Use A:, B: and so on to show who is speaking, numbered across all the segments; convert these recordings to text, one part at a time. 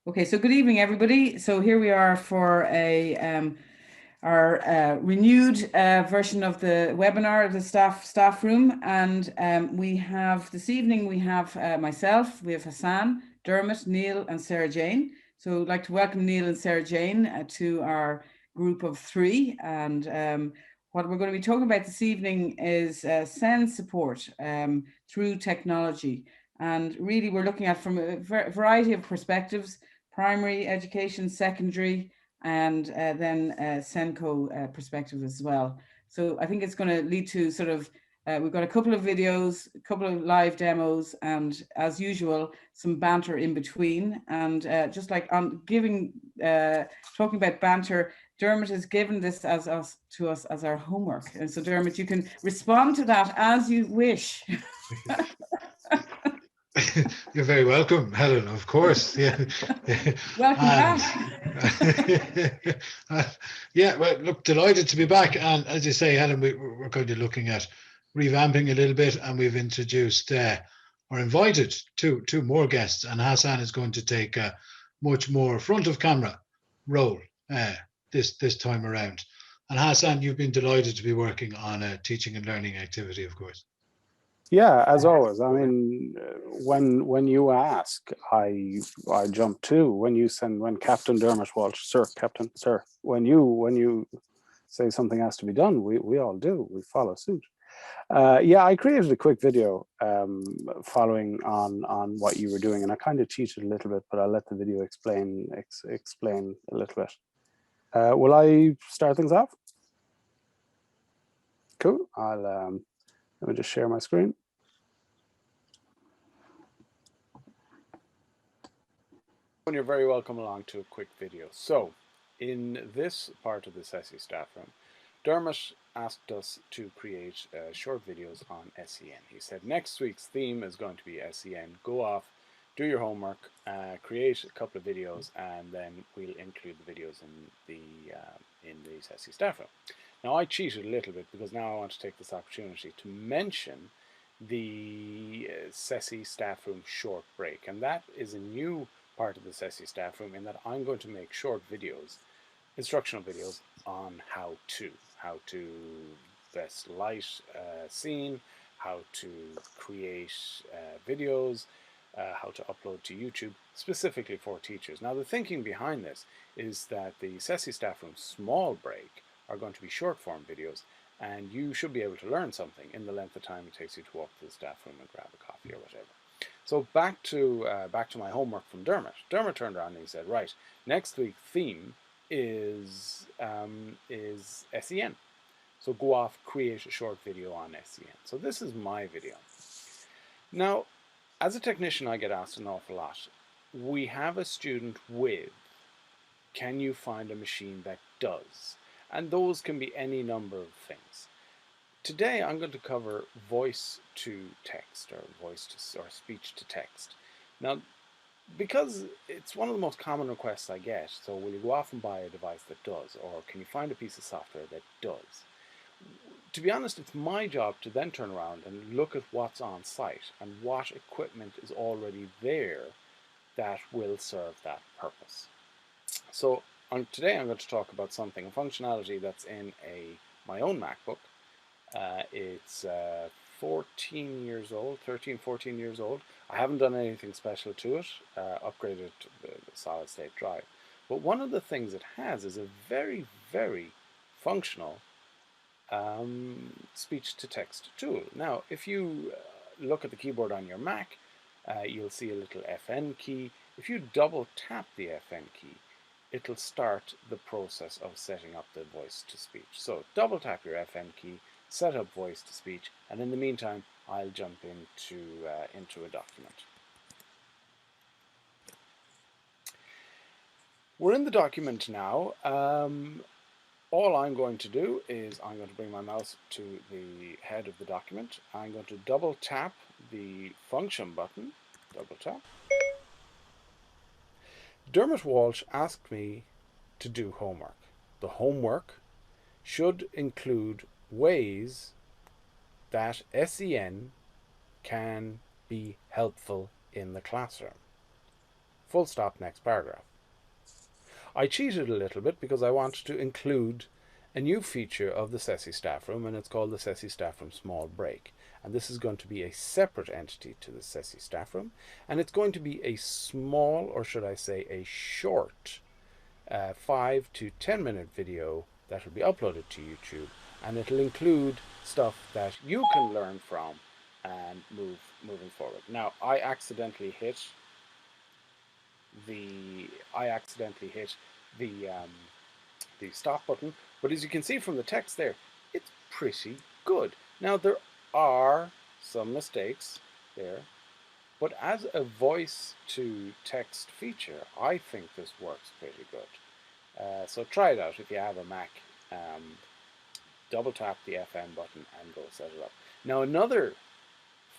A: Okay, so good evening, everybody. So here we are for our renewed version of the webinar of the staff room, and we have this evening myself, we have Hasan, Dermot, Neil, and Sarah-Jayne. So I'd like to welcome Neil and Sarah-Jayne to our group of three, and what we're going to be talking about this evening is SEND support through technology. And really, we're looking at from a variety of perspectives: primary education, secondary, and then SENCO perspective as well. So I think it's going to lead to sort of, we've got a couple of videos, a couple of live demos, and as usual, some banter in between. And just like on talking about banter, Dermot has given this to us as our homework. And so Dermot, you can respond to that as you wish.
B: You're very welcome, Helen, of course. Yeah.
A: Welcome back.
B: Yeah, well, look, delighted to be back. And as you say, Helen, we're kind of looking at revamping a little bit, and we've introduced or invited two more guests, and Hassan is going to take a much more front of camera role this time around. And Hassan, you've been delighted to be working on a teaching and learning activity, of course.
C: Yeah, as always. I mean, when you ask, I jump to. When Captain Dermot Walsh, Sir, when you say something has to be done, we all do. We follow suit. Yeah, I created a quick video following on what you were doing, and I kind of cheated a little bit, but I'll let the video explain a little bit. Will I start things off? Cool. Let me just share my screen. You're very welcome along to a quick video. So, in this part of the CESI staff room, Dermot asked us to create short videos on SEN. He said next week's theme is going to be SEN. Go off, do your homework, create a couple of videos, and then we'll include the videos in the CESI staff room. Now, I cheated a little bit because now I want to take this opportunity to mention the CESI staff room short break, and that is a new part of the CESI staff room in that I'm going to make short videos, instructional videos on how to best light scene, how to create videos, how to upload to YouTube, specifically for teachers. Now, the thinking behind this is that the CESI staff room small break are going to be short form videos, and you should be able to learn something in the length of time it takes you to walk to the staff room and grab a coffee or whatever. So back to my homework from Dermot. Dermot turned around and he said, right, next week's theme is SEN. So go off, create a short video on SEN. So this is my video. Now, as a technician, I get asked an awful lot. We have a student with, can you find a machine that does? And those can be any number of things. Today I'm going to cover voice to text or speech to text. Now, because it's one of the most common requests I get, so will you go off and buy a device that does, or can you find a piece of software that does? To be honest, it's my job to then turn around and look at what's on site and what equipment is already there that will serve that purpose. So today I'm going to talk about a functionality that's in my own MacBook. It's 13, 14 years old. I haven't done anything special to it, upgraded to the solid state drive. But one of the things it has is a very, very functional speech to text tool. Now, if you look at the keyboard on your Mac, you'll see a little FN key. If you double tap the FN key, it'll start the process of setting up the voice to speech. So double tap your FN key, set up voice to speech, and in the meantime, I'll jump into a document. We're in the document now. All I'm going to do is I'm going to bring my mouse to the head of the document. I'm going to double tap the function button, double tap. Dermot Walsh asked me to do homework. The homework should include ways that SEN can be helpful in the classroom. full stop, next paragraph. I cheated a little bit because I wanted to include a new feature of the CESI staff room, and it's called the CESI staff room small break. And this is going to be a separate entity to the CESI staff room, and it's going to be a small, or should I say a short, 5 to 10 minute video that will be uploaded to YouTube, and it'll include stuff that you can learn from and moving forward. Now, I accidentally hit the stop button, but as you can see from the text there, it's pretty good. Now, there are some mistakes there, but as a voice to text feature, I think this works pretty good. So try it out if you have a Mac. Double tap the FM button and go set it up. Now, another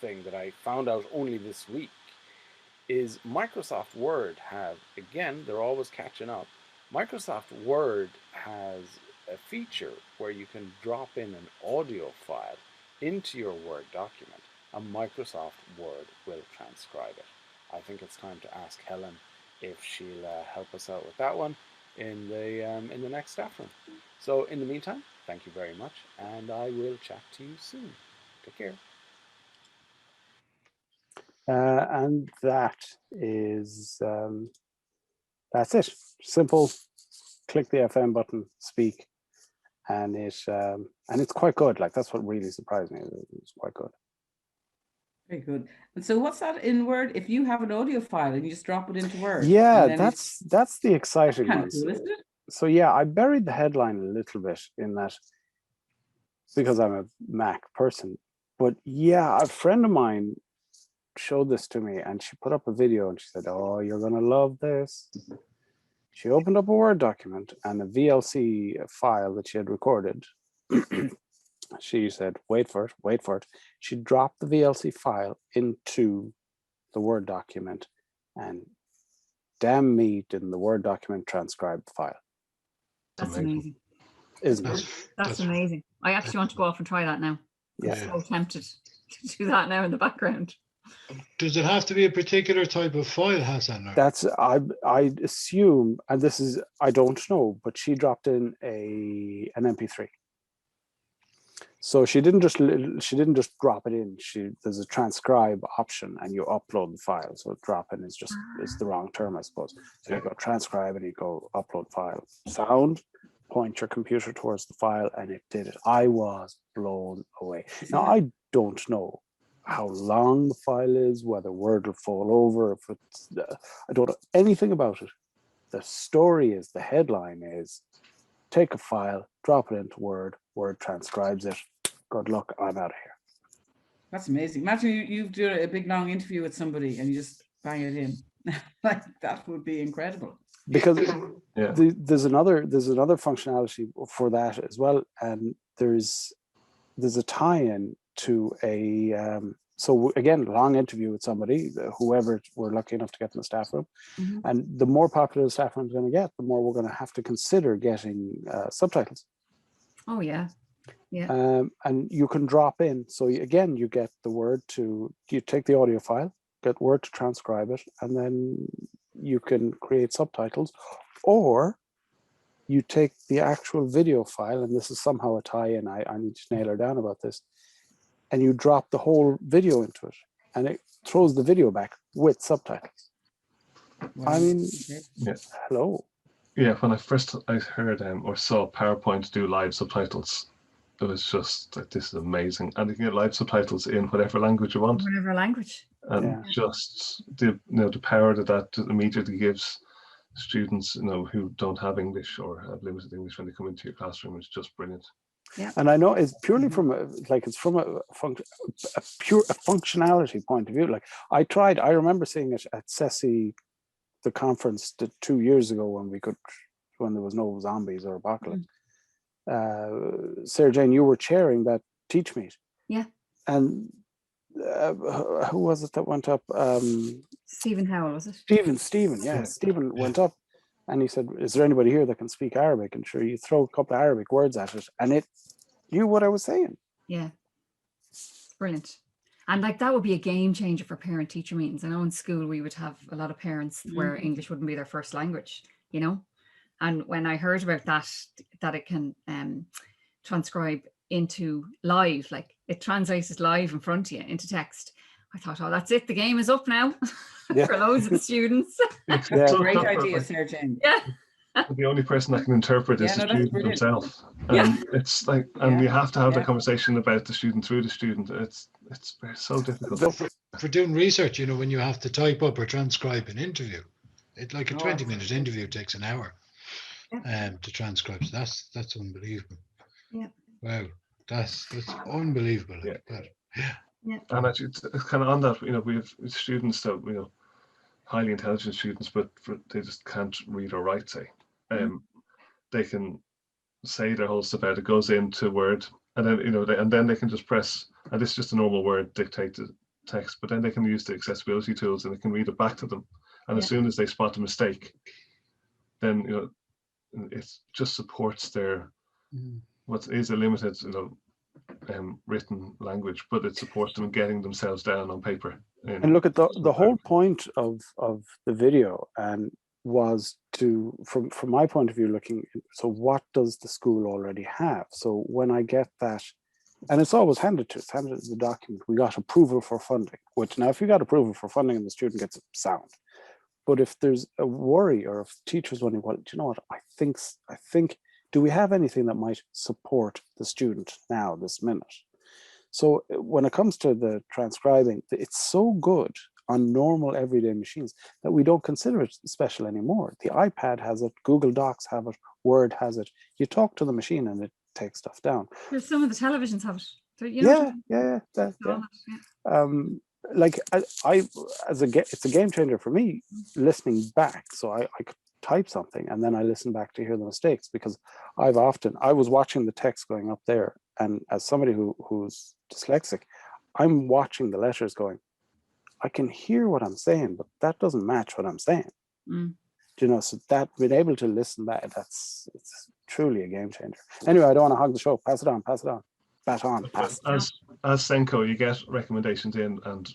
C: thing that I found out only this week is Microsoft Word have, again, they're always catching up. Microsoft Word has a feature where you can drop in an audio file into your Word document, and Microsoft Word will transcribe it. I think it's time to ask Helen if she'll help us out with that one in the next staff room. So in the meantime, thank you very much, and I will chat to you soon. Take care.
D: And that is, that's it. Simple, click the FM button, speak, and it's quite good. Like, that's what really surprised me. It's quite good.
A: Very good. And so what's that in Word? If you have an audio file and you just drop it into Word?
D: Yeah, that's the exciting one.
A: Cool, isn't it?
D: So yeah, I buried the headline a little bit in that because I'm a Mac person. But yeah, a friend of mine showed this to me, and she put up a video and she said, "Oh, you're gonna love this." She opened up a Word document and a VLC file that she had recorded. She said, wait for it. She dropped the VLC file into the Word document, and damn me, didn't the Word document transcribe the file.
E: That's amazing.
D: Isn't it?
E: That's amazing. I actually want to go off and try that now.
D: Yeah.
E: I'm so tempted to do that now in the background.
B: Does it have to be a particular type of file, Hassan?
D: That's I assume, and this is, I don't know, but she dropped in an MP3. So she didn't just drop it in. There's a transcribe option, and you upload the file. So drop in is the wrong term, I suppose. So you go transcribe and you go upload file. Sound, point your computer towards the file, and it did it. I was blown away. Now, I don't know how long the file is, whether Word will fall over, if it's, I don't know anything about it. The story is, the headline is, take a file, drop it into Word, Word transcribes it. Good luck, I'm out of here.
A: That's amazing. Imagine you do a big long interview with somebody and you just bang it in. Like, that would be incredible.
D: Because there's another functionality for that as well, and there's a tie-in to a so again, long interview with somebody, whoever we're lucky enough to get in the staff room.
E: Mm-hmm.
D: And the more popular the staff room is going to get, the more we're going to have to consider getting subtitles.
E: Oh yeah. Yeah.
D: And you can drop in. So again, you get the Word you take the audio file, get Word to transcribe it, and then you can create subtitles, or you take the actual video file, and this is somehow a tie-in. I need to nail her down about this. And you drop the whole video into it, and it throws the video back with subtitles.
A: Wow.
D: I mean,
F: yeah.
D: Hello.
F: Yeah, when I heard or saw PowerPoint do live subtitles, it was just like, this is amazing. And you can get live subtitles in whatever language you want.
E: Whatever language.
F: And just the power that immediately gives students, who don't have English or have limited English when they come into your classroom is just brilliant.
E: Yeah.
D: And I know it's purely from a functionality point of view. Like, I remember seeing it at CESI, the conference 2 years ago when there was no zombies or apocalypse. Sarah-Jayne, you were chairing that teach meet.
E: Yeah.
D: And who was it that went up?
E: Stephen Howell, was it?
D: Stephen, yeah. Stephen went up and he said, is there anybody here that can speak Arabic? And sure, you throw a couple of Arabic words at it and it knew what I was saying.
E: Yeah. Brilliant. And like that would be a game changer for parent teacher meetings. I know in school we would have a lot of parents where English wouldn't be their first language, you know. And when I heard about that it can transcribe into live, like it translates as live in front of you into text, I thought, oh, that's it, the game is up now for loads of the students.
D: Yeah.
A: Great idea, Sarah-Jayne.
E: Yeah.
F: The only person that can interpret is the student himself, and it's like, and you have to have the conversation about the student through the student. It's so difficult.
B: For doing research, you know, when you have to type up or transcribe an interview, it's like a 20-minute interview takes an hour to transcribe. So that's unbelievable.
E: Yeah.
B: Wow, that's unbelievable.
F: Yeah.
E: Yeah.
F: And actually, it's kind of on that, you know, we have students that, you know, highly intelligent students, but they just can't read or write, say. They can say their whole stuff out. It goes into Word, and then, you know, and then they can just press, and this is just a normal Word dictated text, but then they can use the accessibility tools and they can read it back to them. And as soon as they spot a mistake, then, you know, it just supports their what is a limited, you know, written language, but it supports them in getting themselves down on paper.
D: And look at the whole point of the video was to, from my point of view, looking, so what does the school already have? So when I get that, and it's always handed to us, handed as a document, we got approval for funding, which now if you got approval for funding and the student gets it, sound. But if there's a worry, or if teachers wondering, well, do you know what, I think, do we have anything that might support the student now, this minute? So when it comes to the transcribing, it's so good on normal everyday machines that we don't consider it special anymore. The iPad has it, Google Docs have it, Word has it. You talk to the machine and it takes stuff down.
E: There's some of the televisions have it. So, you know,
D: like it's a game changer for me listening back. So I could type something and then I listen back to hear the mistakes, because I was watching the text going up there, and as somebody who's dyslexic, I'm watching the letters going, I can hear what I'm saying, but that doesn't match what I'm saying. Do you know, so that being able to listen back, it's truly a game changer. Anyway, I don't want to hog the show. Pass it on. Baton.
F: As SENCO, you get recommendations in, and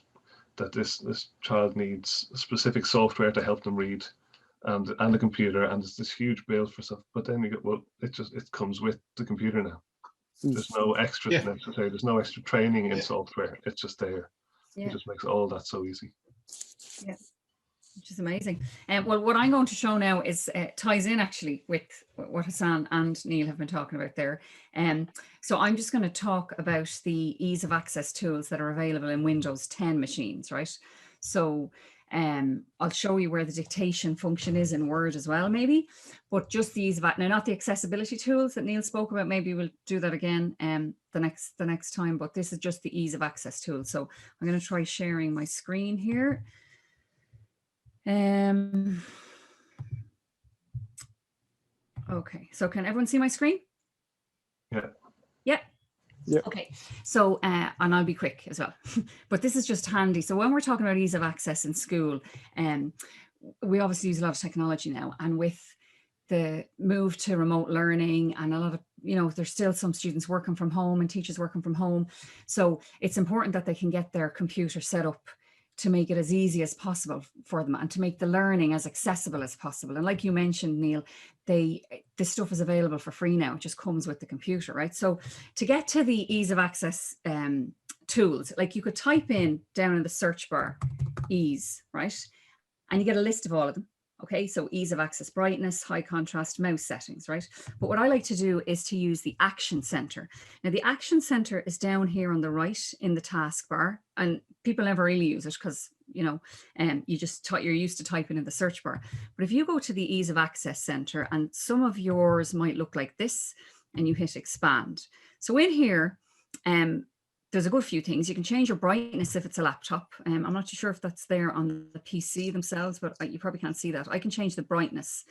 F: that this child needs specific software to help them read, and a computer, and it's this huge bill for stuff. But then you get, well, it comes with the computer now. There's no extra necessary. There's no extra training in software. It's just there. It just makes all that so easy.
E: Yeah, which is amazing. Well, what I'm going to show now is ties in actually with what Hassan and Neil have been talking about there. So I'm just going to talk about the ease of access tools that are available in Windows 10 machines, right? So I'll show you where the dictation function is in Word as well, maybe, but just the ease of, now not the accessibility tools that Neil spoke about, maybe we'll do that again the next time, but this is just the ease of access tool. So I'm going to try sharing my screen here. Okay, so can everyone see my screen?
F: Yeah.
E: Yeah.
D: Yeah.
E: Okay, so and I'll be quick as well, but this is just handy. So when we're talking about ease of access in school, we obviously use a lot of technology now, and with the move to remote learning and a lot of, you know, there's still some students working from home and teachers working from home. So it's important that they can get their computer set up to make it as easy as possible for them and to make the learning as accessible as possible. And like you mentioned, Neil, this stuff is available for free now. It just comes with the computer, right? So to get to the ease of access tools, like you could type in down in the search bar, ease, right? And you get a list of all of them. Okay, so ease of access, brightness, high contrast, mouse settings, right? But what I like to do is to use the action center. Now the action center is down here on the right in the taskbar, and people never really use it because, you know, you're used to typing in the search bar. But if you go to the ease of access center, and some of yours might look like this, and you hit expand. So in here, there's a good few things. You can change your brightness if it's a laptop. I'm not too sure if that's there on the PC themselves, but you probably can't see that. I can change the brightness,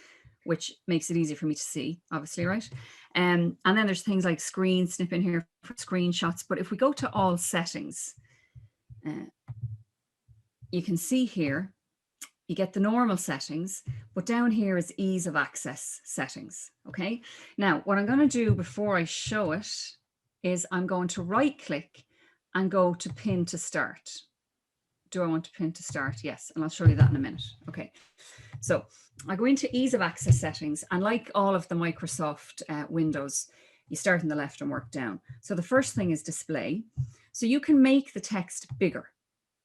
E: which makes it easier for me to see, obviously, right? And then there's things like screen snip in here for screenshots. But if we go to all settings, you can see here, you get the normal settings, but down here is ease of access settings, okay? Now, what I'm going to do before I show it is I'm going to right click and go to pin to start. Do I want to pin to start? Yes, and I'll show you that in a minute. Okay, so I go into ease of access settings, and like all of the Microsoft windows, you start on the left and work down. So the first thing is display. So you can make the text bigger,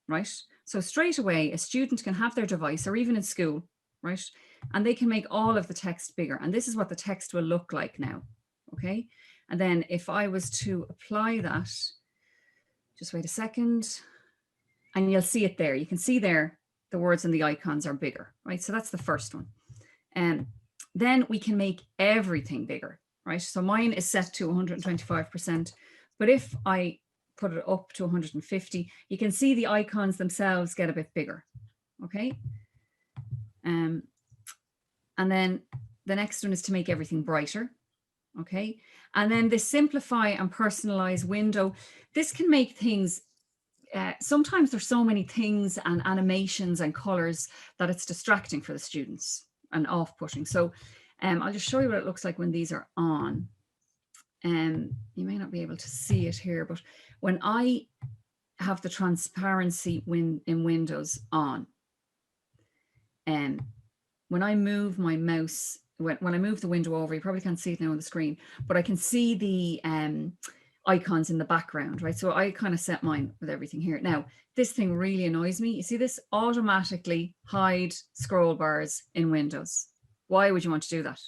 E: right? So straight away, a student can have their device, or even in school, right? And they can make all of the text bigger. And this is what the text will look like now, okay? And then if I was to apply that, just wait a second, and you'll see it there. You can see there, the words and the icons are bigger, right? So that's the first one. And then we can make everything bigger, right? So mine is set to 125%, but if I put it up to 150, you can see the icons themselves get a bit bigger, okay? And then the next one is to make everything brighter, okay? And then the simplify and personalize window, this can make things, sometimes there's so many things and animations and colors that it's distracting for the students and off-putting. So I'll just show you what it looks like when these are on. You may not be able to see it here, but when I have the transparency in Windows on, when I move my mouse, when I move the window over, you probably can't see it now on the screen, but I can see the icons in the background, right? So I kind of set mine with everything here. Now, this thing really annoys me. You see this? Automatically hide scroll bars in Windows. Why would you want to do that?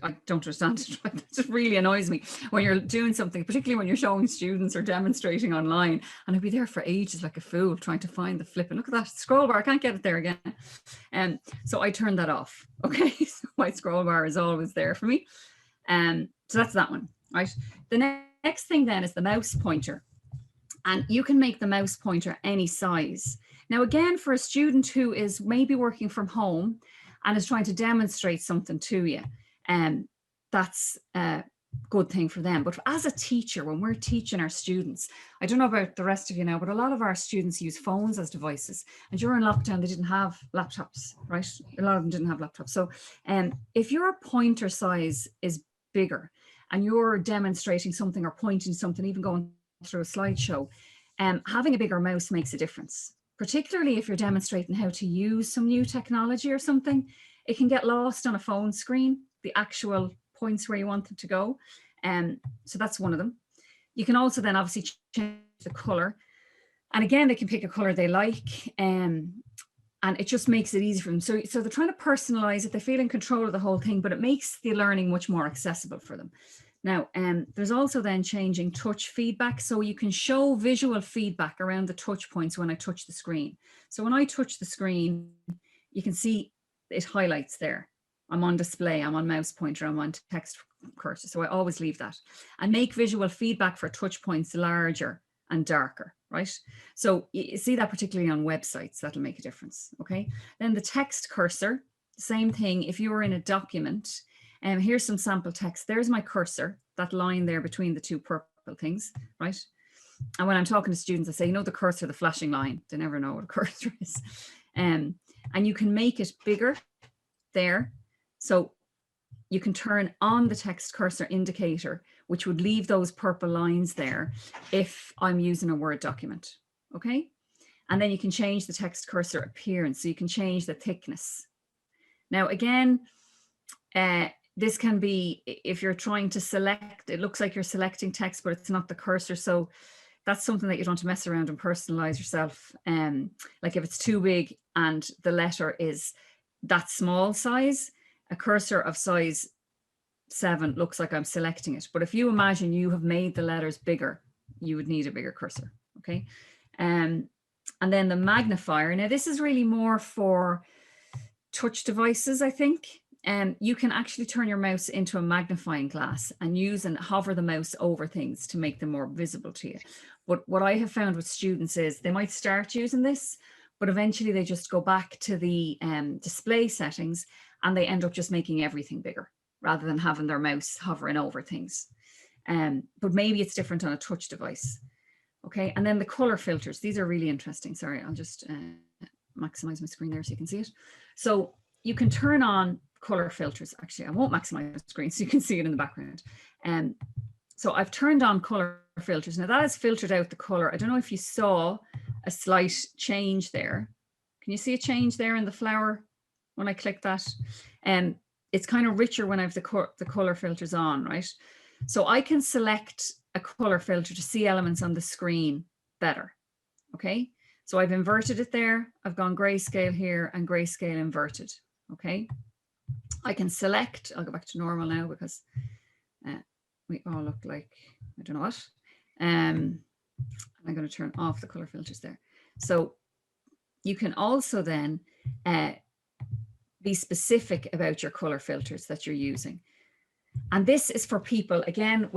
E: I don't understand it. It just really annoys me when you're doing something, particularly when you're showing students or demonstrating online, and I'd be there for ages like a fool trying to find the flip, and look at that scroll bar, I can't get it there again. So I turned that off. Okay, so my scroll bar is always there for me. So that's that one, right? The next thing then is the mouse pointer, and you can make the mouse pointer any size. Now, again, for a student who is maybe working from home and is trying to demonstrate something to you, that's a good thing for them. But as a teacher, when we're teaching our students, I don't know about the rest of you now, but a lot of our students use phones as devices. And during lockdown, they didn't have laptops, right? A lot of them didn't have laptops. So if your pointer size is bigger and you're demonstrating something or pointing something, even going through a slideshow, having a bigger mouse makes a difference, particularly if you're demonstrating how to use some new technology or something. It can get lost on a phone screen, the actual points where you want them to go. So that's one of them. You can also then obviously change the color. And again, they can pick a color they like, and it just makes it easy for them. So they're trying to personalize it. They feel in control of the whole thing, but it makes the learning much more accessible for them. Now, there's also then changing touch feedback. So you can show visual feedback around the touch points when I touch the screen. So when I touch the screen, you can see it highlights there. I'm on display, I'm on mouse pointer, I'm on text cursor. So I always leave that. And make visual feedback for touch points larger and darker, right? So you see that particularly on websites, that'll make a difference, okay? Then the text cursor, same thing. If you were in a document, here's some sample text. There's my cursor, that line there between the two purple things, right? And when I'm talking to students, I say, you know, the cursor, the flashing line, they never know what a cursor is. And you can make it bigger there. So you can turn on the text cursor indicator, which would leave those purple lines there if I'm using a Word document, okay? And then you can change the text cursor appearance. So you can change the thickness. Now, again, this can be, if you're trying to select, it looks like you're selecting text, but it's not the cursor. So that's something that you don't want to mess around and personalize yourself. Like if it's too big and the letter is that small size, a cursor of size 7 looks like I'm selecting it. But if you imagine you have made the letters bigger, you would need a bigger cursor, okay? And then the magnifier. Now this is really more for touch devices, I think. You can actually turn your mouse into a magnifying glass and use and hover the mouse over things to make them more visible to you. But what I have found with students is they might start using this, but eventually they just go back to the display settings and they end up just making everything bigger rather than having their mouse hovering over things. But maybe it's different on a touch device. Okay, and then the color filters. These are really interesting. Sorry, I'll just maximize my screen there so you can see it. So you can turn on color filters. Actually, I won't maximize the screen so you can see it in the background. So I've turned on color filters. Now that has filtered out the color. I don't know if you saw a slight change there. Can you see a change there in the flower when I click that? It's kind of richer when I have the color filters on, right? So I can select a color filter to see elements on the screen better, okay? So I've inverted it there. I've gone grayscale here and grayscale inverted, okay? I can select, I'll go back to normal now because we all look like, I don't know what. I'm going to turn off the color filters there. So you can also then be specific about your color filters that you're using. And this is for people, again,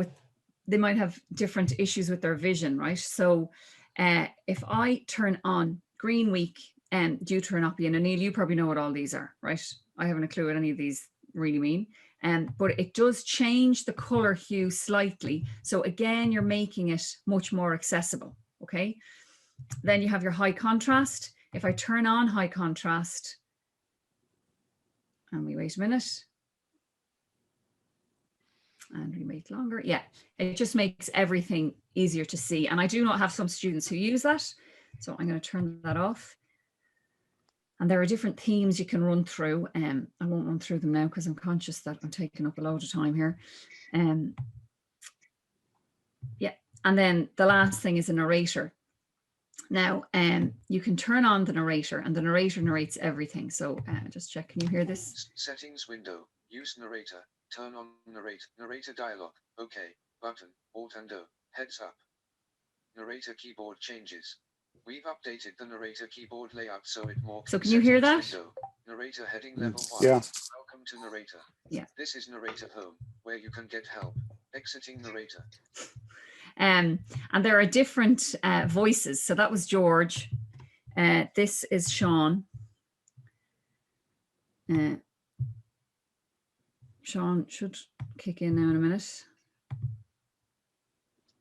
E: they might have different issues with their vision, right? So if I turn on green week and deuteranopy, and Anil, you probably know what all these are, right? I haven't a clue what any of these really mean. But it does change the color hue slightly. So again, you're making it much more accessible, okay? Then you have your high contrast. If I turn on high contrast, and we wait a minute, and we wait longer. Yeah, it just makes everything easier to see. And I do not have some students who use that. So I'm going to turn that off. And there are different themes you can run through. I won't run through them now because I'm conscious that I'm taking up a load of time here. Yeah, and then the last thing is a narrator. Now, you can turn on the narrator, and the narrator narrates everything. So just check, can you hear this?
G: Settings window, use narrator, turn on narrator dialog, OK, button, Alt and O, heads up. Narrator keyboard changes. We've updated the narrator keyboard layout so it more.
E: So can you hear that?
G: Window, narrator heading level 1.
D: Yeah.
G: Welcome to narrator.
E: Yeah.
G: This is narrator home, where you can get help. Exiting narrator.
E: And there are different voices. So that was George. This is Sean. Sean should kick in now in a minute.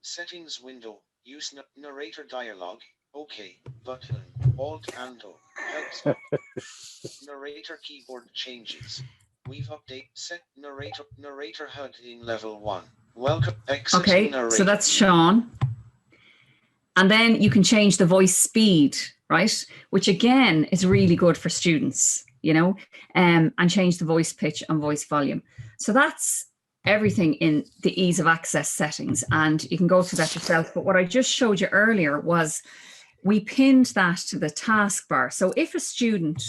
G: Settings window, use narrator dialog, OK, button, Alt and O, heads up. Narrator keyboard changes. We've set narrator heading level 1. Welcome.
E: Okay, narrator. So that's Sean. And then you can change the voice speed, right? Which again is really good for students, you know, and change the voice pitch and voice volume. So that's everything in the ease of access settings, and you can go through that yourself. But what I just showed you earlier was we pinned that to the taskbar. So if a student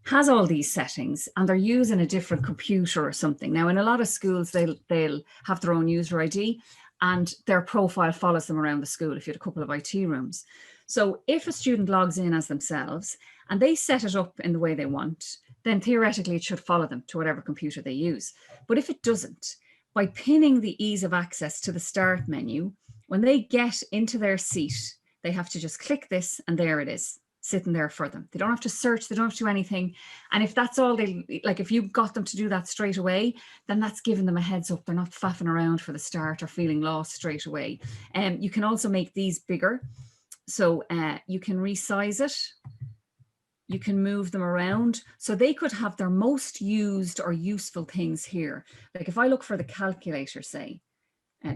E: has all these settings and they're using a different computer or something. Now, in a lot of schools, they'll have their own user ID and their profile follows them around the school if you had a couple of IT rooms. So if a student logs in as themselves and they set it up in the way they want, then theoretically it should follow them to whatever computer they use. But if it doesn't, by pinning the ease of access to the start menu, when they get into their seat, they have to just click this and there it is, sitting there for them. They don't have to search, they don't have to do anything. And if that's all they, like if you got them to do that straight away, then that's giving them a heads up. They're not faffing around for the start or feeling lost straight away. You can also make these bigger. So you can resize it. You can move them around. So they could have their most used or useful things here. Like if I look for the calculator, say,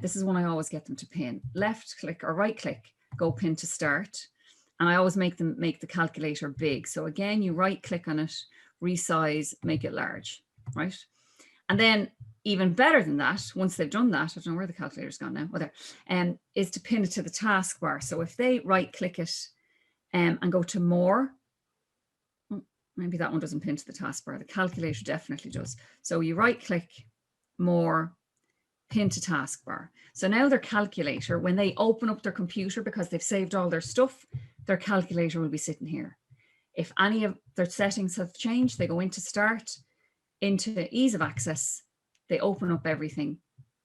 E: this is one I always get them to pin. Left click or right click, go pin to start. And I always make them make the calculator big. So again, you right click on it, resize, make it large, right? And then even better than that, once they've done that, I don't know where the calculator's gone now, oh there, is to pin it to the taskbar. So if they right click it and go to more, maybe that one doesn't pin to the taskbar, the calculator definitely does. So you right click, more, pin to taskbar. So now their calculator, when they open up their computer because they've saved all their stuff, their calculator will be sitting here. If any of their settings have changed, they go into start, into ease of access, they open up everything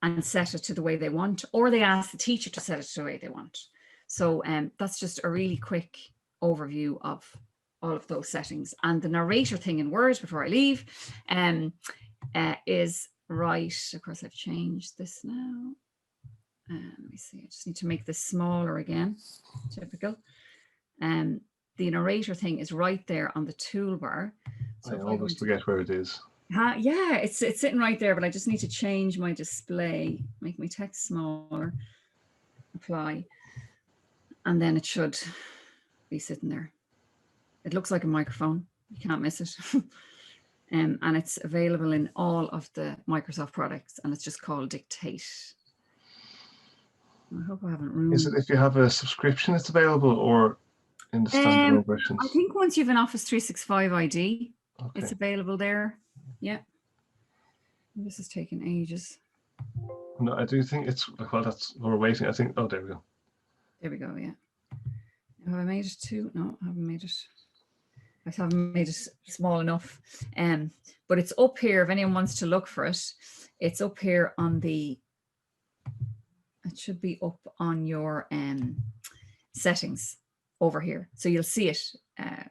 E: and set it to the way they want, or they ask the teacher to set it to the way they want. So that's just a really quick overview of all of those settings. And the narrator thing in Word before I leave is right. Of course, I've changed this now. Let me see, I just need to make this smaller again, typical. The narrator thing is right there on the toolbar. So
F: I always forget where it is.
E: Yeah, it's sitting right there, but I just need to change my display, make my text smaller. apply, and then it should be sitting there. It looks like a microphone. You can't miss it. And it's available in all of the Microsoft products, and it's just called Dictate. I hope I haven't ruined.
F: Is it if you have a subscription it's available, or in the standalone versions?
E: I think once you have an Office 365 ID,
F: Okay.
E: it's available there. Yeah. This is taking ages.
F: No, I do think it's, well, that's, we're waiting. I think, oh, there we go.
E: There we go, yeah. Have I made it too? No, I haven't made it. I haven't made it small enough. But it's up here if anyone wants to look for it. It's up here on the, it should be up on your settings over here. So you'll see it.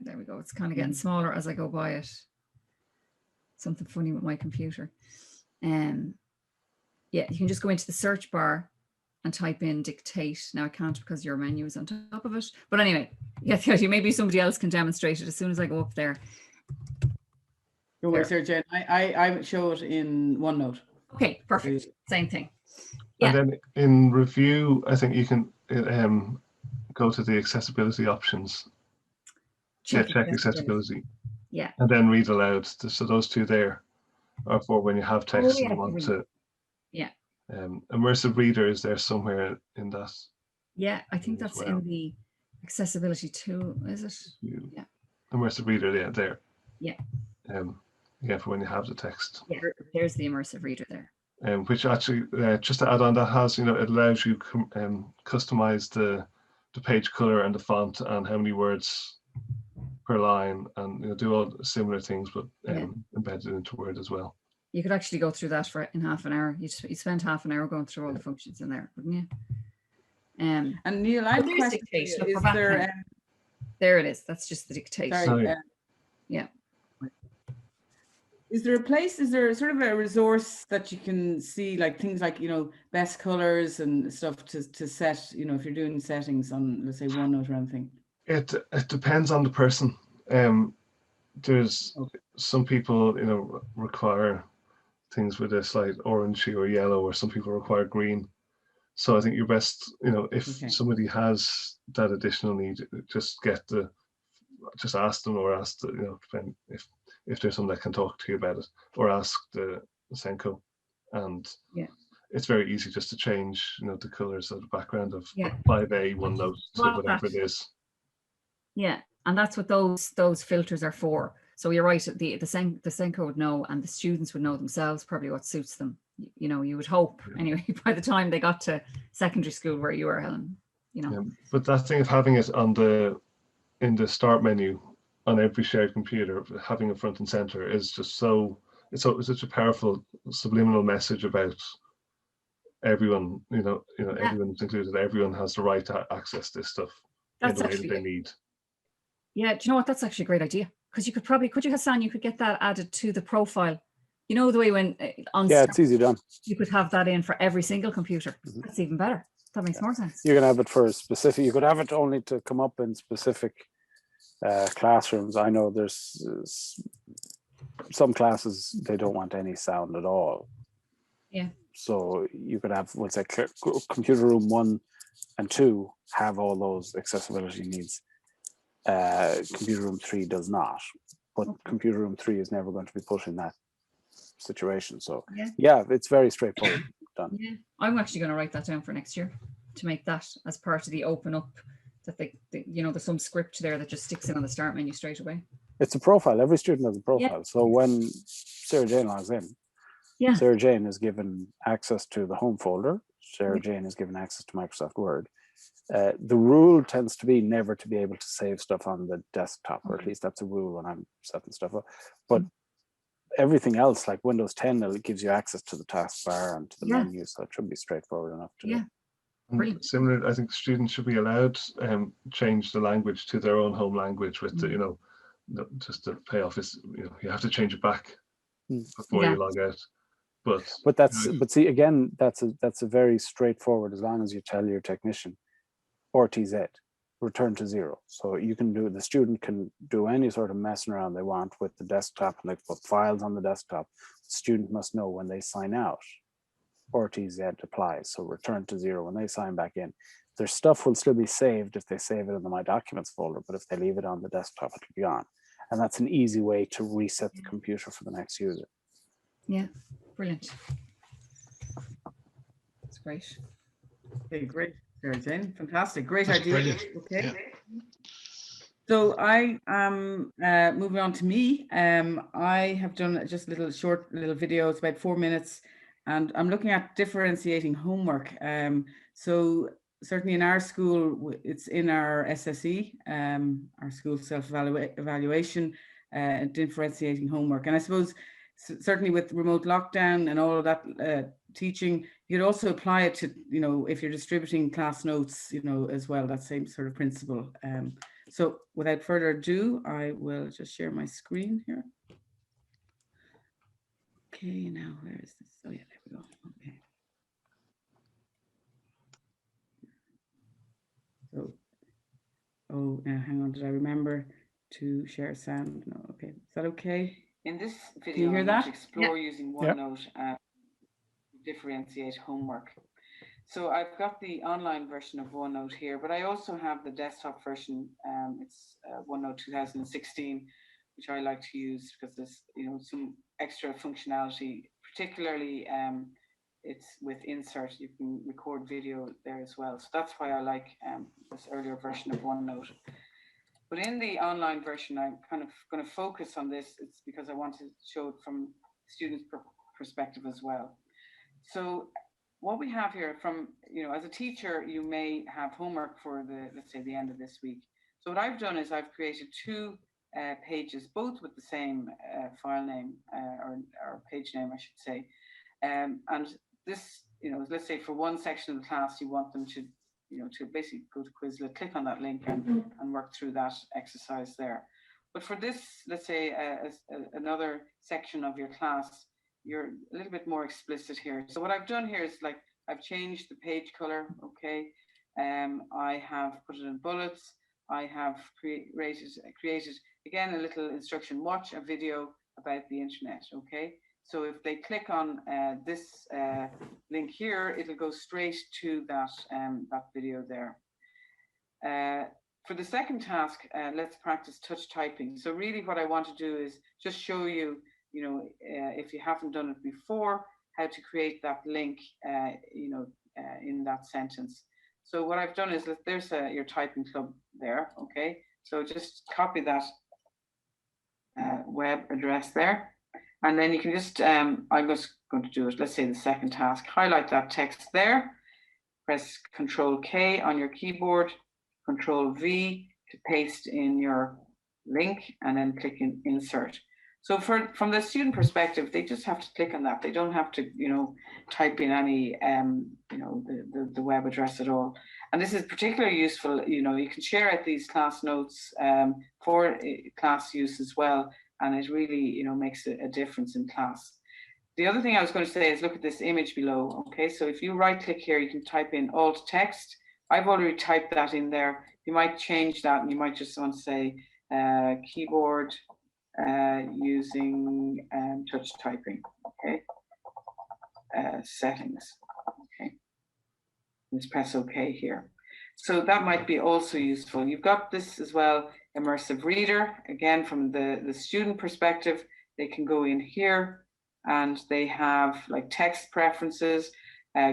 E: There we go. It's kind of getting smaller as I go by it. Something funny with my computer. Yeah, you can just go into the search bar and type in Dictate. Now I can't because your menu is on top of it. But anyway, yeah, maybe somebody else can demonstrate it as soon as I go up there.
A: Don't worry, Sarah-Jayne. I show it in OneNote.
E: Okay, perfect. Same thing. Yeah.
F: And then in review, I think you can go to the accessibility options. Check accessibility.
E: Yeah.
F: And then read aloud. So those two there are for when you have text and you want to.
E: Yeah.
F: Immersive reader is there somewhere in that.
E: Yeah, I think that's in the accessibility tool, is it?
F: Yeah. Immersive reader, yeah, there.
E: Yeah.
F: Yeah, for when you have the text.
E: Yeah, there's the immersive reader there.
F: Which actually, just to add on, that has, it allows you customize the page color and the font and how many words per line, and do all similar things, but embedded into Word as well.
E: You could actually go through that in half an hour. You spend half an hour going through all the functions in there, wouldn't you?
A: And Neil, I have a question. Is there,
E: there it is. That's just the Dictate.
A: Sorry,
E: yeah.
A: Is there a place, is there sort of a resource that you can see, like things like, best colors and stuff to set, if you're doing settings on, let's say, OneNote or anything?
F: It depends on the person. There's some people, require things with a slight orangey or yellow, or some people require green. So I think you're best, if somebody has that additional need, just ask them, or ask the, if there's someone that can talk to you about it, or ask the SENCO. And it's very easy just to change, the colors of the background of 5A OneNote to whatever it is. Yeah,
E: and that's what those filters are for. So you're right, the SENCO would know, and the students would know themselves probably what suits them. You would hope anyway by the time they got to secondary school where you were, Helen.
F: But that thing of having it in the start menu on every shared computer, having it front and center is just it's such a powerful subliminal message about everyone. Everyone's included. Everyone has the right to access this stuff in the way that they need.
E: Yeah, do you know what? That's actually a great idea, because you could you, Hassan, you could get that added to the profile. The way when on
D: it's easy done.
E: You could have that in for every single computer. That's even better. That makes more sense.
D: You can have it for a specific. You could have it only to come up in specific classrooms. I know there's some classes they don't want any sound at all.
E: Yeah.
D: So you could have, let's say, computer room 1 and 2 have all those accessibility needs. Computer room 3 does not, but computer room 3 is never going to be put in that situation. So it's very straightforward done.
E: Yeah, I'm actually going to write that down for next year to make that as part of the open up, that there's some script there that just sticks in on the start menu straight away.
D: It's a profile. Every student has a profile. So when Sarah-Jayne logs in, Sarah-Jayne is given access to the home folder. Sarah-Jayne is given access to Microsoft Word. The rule tends to be never to be able to save stuff on the desktop, or at least that's a rule when I'm setting stuff up. But everything else, like Windows 10, it gives you access to the taskbar and to the menu, so it should be straightforward enough to do.
F: Brilliant. Similar, I think students should be allowed change the language to their own home language with the, just the payoff is, you have to change it back before you log out. But
D: but see, again, that's a very straightforward, as long as you tell your technician RTZ, return to 0. So the student can do any sort of messing around they want with the desktop, and they put files on the desktop. The student must know when they sign out RTZ applies. So return to 0 when they sign back in. Their stuff will still be saved if they save it in the My Documents folder, but if they leave it on the desktop, it'll be gone. And that's an easy way to reset the computer for the next user.
E: Yeah, brilliant. That's great.
A: Okay, great, Sarah-Jayne. Fantastic, great
B: That's
A: idea.
B: brilliant.
A: Okay.
B: Yeah.
A: So I am moving on to me. I have done just short little videos, about 4 minutes, and I'm looking at differentiating homework. So certainly in our school, it's in our SSE, our school self-evaluation, differentiating homework. And I suppose certainly with remote lockdown and all of that teaching, you'd also apply it to, you know, if you're distributing class notes, you know, as well, that same sort of principle. So without further ado, I will just share my screen here. Okay, now where is this? Oh yeah, there we go. Okay. So, oh, now hang on, did I remember to share sound? No, okay. Is that okay? In this video, can you hear that? Explore using OneNote to differentiate homework. So I've got the online version of OneNote here, but I also have the desktop version. It's OneNote 2016, which I like to use because there's, you know, some extra functionality. Particularly, it's with insert. You can record video there as well. So that's why I like this earlier version of OneNote. But in the online version, I'm kind of going to focus on this. It's because I want to show it from students' perspective as well. So what we have here from, you know, as a teacher, you may have homework for let's say the end of this week. So what I've done is I've created 2 pages, both with the same file name or page name, I should say. And this, you know, let's say for one section of the class, you want them to, you know, to basically go to Quizlet, click on that link and work through that exercise there. But for this, let's say another section of your class, you're a little bit more explicit here. So what I've done here is, like, I've changed the page color. Okay. I have put it in bullets. I have created again a little instruction: watch a video about the internet. Okay. So if they click on this link here, it'll go straight to that video there. For the second task, let's practice touch typing. So really what I want to do is just show you, you know, if you haven't done it before, how to create that link, you know, in that sentence. So what I've done is that there's your typing club there. Okay. So just copy that web address there. And then you can just, I'm just going to do it. Let's say the second task, highlight that text there, press Control K on your keyboard, Control V to paste in your link, and then click in Insert. So from the student perspective, they just have to click on that. They don't have to, you know, type in any, you know, the web address at all. And this is particularly useful. You know, you can share out these class notes for class use as well. And it really, you know, makes a difference in class. The other thing I was going to say is look at this image below. Okay, so if you right click here, you can type in alt text. I've already typed that in there. You might change that, and you might just want to say keyboard using touch typing. Okay, settings. Okay, let's press OK here. So that might be also useful. You've got this as well, immersive reader. Again, from the student perspective, they can go in here and they have like text preferences,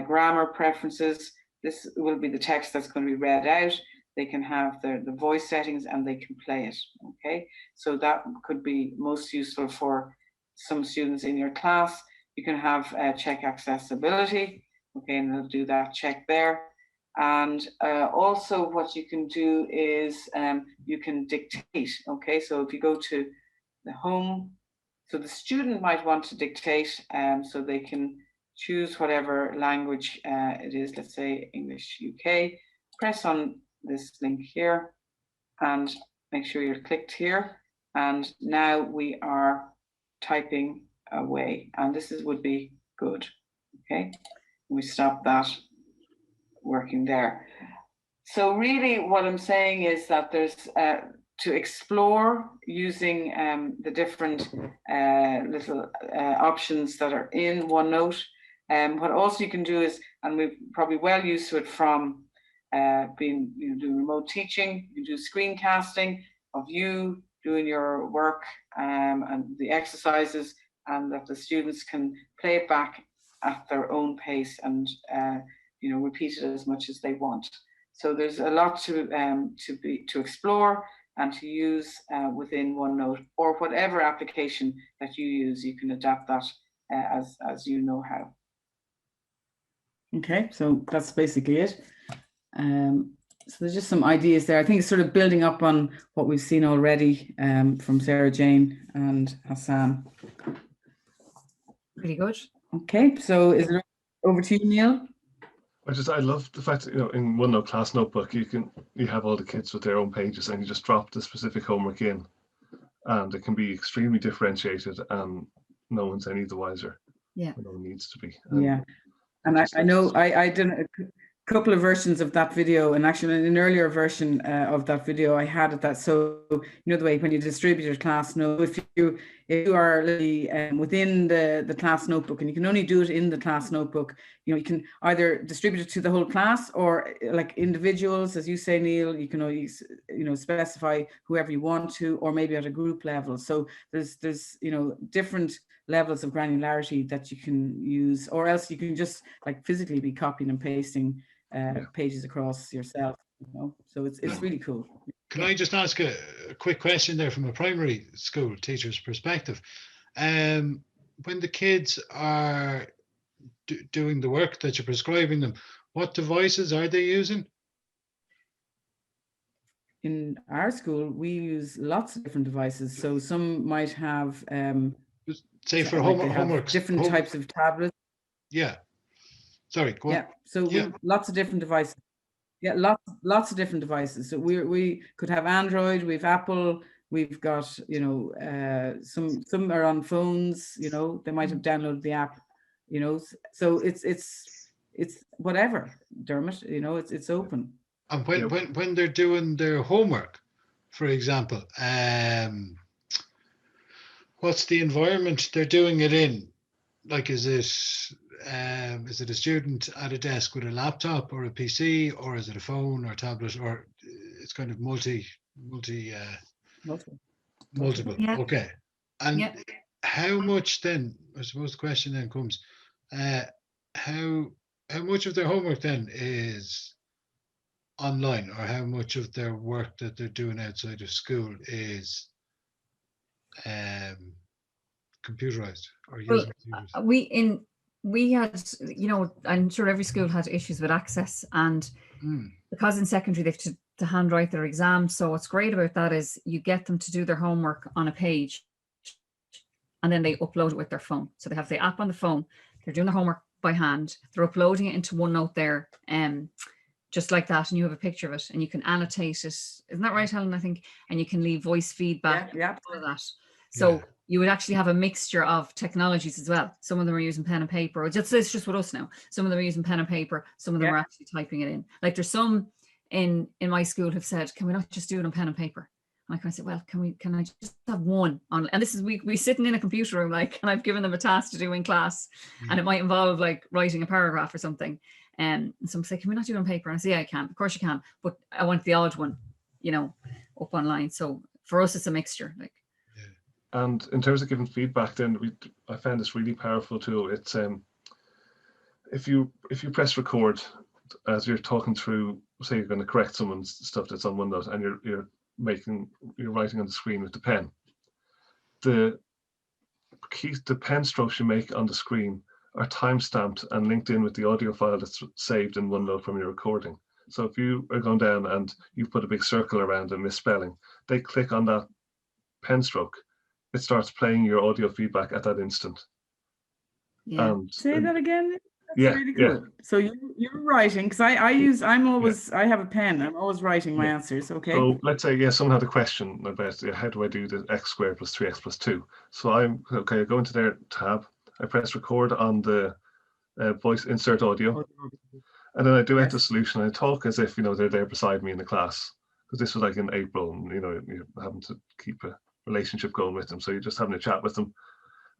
A: grammar preferences. This will be the text that's going to be read out. They can have the voice settings and they can play it. Okay, so that could be most useful for some students in your class. You can have check accessibility. Okay, and they'll do that check there. And also what you can do is you can dictate. Okay, so if you go to the home, so the student might want to dictate, so they can choose whatever language it is, let's say English UK, press on this link here and make sure you're clicked here. And now we are typing away, and this would be good. Okay, we stop that working there. So really what I'm saying is that there's to explore using the different little options that are in OneNote. What also you can do is, and we're probably well used to it from being, doing remote teaching, you do screencasting of you doing your work and the exercises, and that the students can play it back at their own pace and repeat it as much as they want. So there's a lot to explore and to use within OneNote, or whatever application that you use. You can adapt that as you know how. Okay, so that's basically it. So there's just some ideas there. I think it's sort of building up on what we've seen already from Sarah-Jayne and Hassan.
E: Pretty good.
A: Okay, so is it over to you, Neil?
F: I love the fact that, in OneNote class notebook, you have all the kids with their own pages, and you just drop the specific homework in, and it can be extremely differentiated, and no one's any the wiser.
E: Yeah.
F: No one needs to be.
A: Yeah. And I know I did a couple of versions of that video, and actually in an earlier version of that video I had it that, so the way when you distribute your class note, if you are within the class notebook, and you can only do it in the class notebook, you can either distribute it to the whole class, or like individuals, as you say, Neil, you can always specify whoever you want to, or maybe at a group level. So there's different levels of granularity that you can use, or else you can just like physically be copying and pasting pages across yourself. So it's really cool.
B: Can I just ask a quick question there from a primary school teacher's perspective? When the kids are doing the work that you're prescribing them, what devices are they using?
A: In our school, we use lots of different devices. So some might have
B: say for homework,
A: different types of tablets.
B: Yeah. Sorry, go on.
A: Yeah. So lots of different devices. Yeah, lots of different devices. So we could have Android, we've Apple, we've got some are on phones. They might have downloaded the app. So it's whatever, Dermot. It's open.
B: And when they're doing their homework, for example, what's the environment they're doing it in? Like, is it a student at a desk with a laptop or a PC, or is it a phone or tablet, or it's kind of multiple?
E: Yeah.
B: Okay. And how much then? I suppose the question then comes, how much of their homework then is online, or how much of their work that they're doing outside of school is computerized or using computers?
E: We had, I'm sure every school had issues with access, and because in secondary they have to handwrite their exams. So what's great about that is you get them to do their homework on a page, and then they upload it with their phone. So they have the app on the phone, they're doing the homework by hand, they're uploading it into OneNote there, just like that, and you have a picture of it, and you can annotate it. Isn't that right, Helen? I think, and you can leave voice feedback.
A: Yeah.
E: All of that. So you would actually have a mixture of technologies as well. Some of them are using pen and paper. It's just with us now. Some of them are using pen and paper. Some of them are actually typing it in. Like there's some in my school have said, can we not just do it on pen and paper? And I said, well, can I just have one on? And this is we sitting in a computer room, and I've given them a task to do in class, and it might involve like writing a paragraph or something. And some say, can we not do it on paper? And I say, yeah, I can. Of course you can, but I want the odd one, up online. So for us, it's a mixture.
F: And in terms of giving feedback, then I found this really powerful tool. It's if you press record as you're talking through, say you're going to correct someone's stuff that's on OneNote, and you're writing on the screen with the pen. The pen strokes you make on the screen are time-stamped and linked in with the audio file that's saved in OneNote from your recording. So if you are going down and you put a big circle around a misspelling, they click on that pen stroke, it starts playing your audio feedback at that instant.
E: Yeah.
A: Say that again. That's really cool.
F: Yeah.
A: So you're writing, because I have a pen. I'm always writing my answers. Okay.
F: So let's say, someone had a question about how do I do the x squared plus 3x plus 2? So I go into their tab, I press record on the voice insert audio, and then I do out the solution. I talk as if they're there beside me in the class, because this was like in April, and you're having to keep a relationship going with them. So you're just having a chat with them,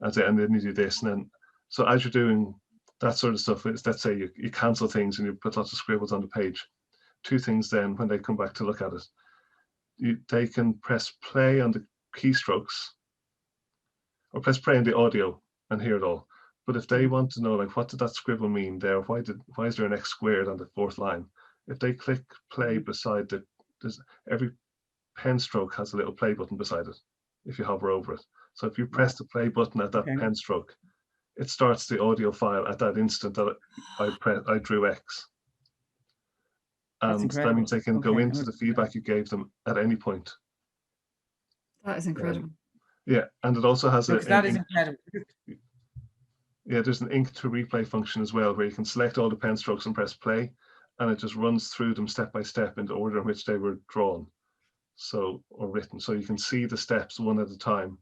F: and then you do this, and then so as you're doing that sort of stuff. Is, let's say you cancel things and you put lots of scribbles on the page. Two things then, when they come back to look at it, they can press play on the keystrokes or press play on the audio and hear it all. But if they want to know, like, what did that scribble mean there? Why is there an X squared on the 4th line? If they click play beside every pen stroke has a little play button beside it if you hover over it. So if you press the play button at that pen stroke, it starts the audio file at that instant that I drew X. And that means they can go into the feedback you gave them at any point.
E: That is incredible.
F: Yeah, and it also has
A: incredible.
F: Yeah, there's an ink to replay function as well, where you can select all the pen strokes and press play, and it just runs through them step by step in the order in which they were drawn, or written. So you can see the steps one at a time.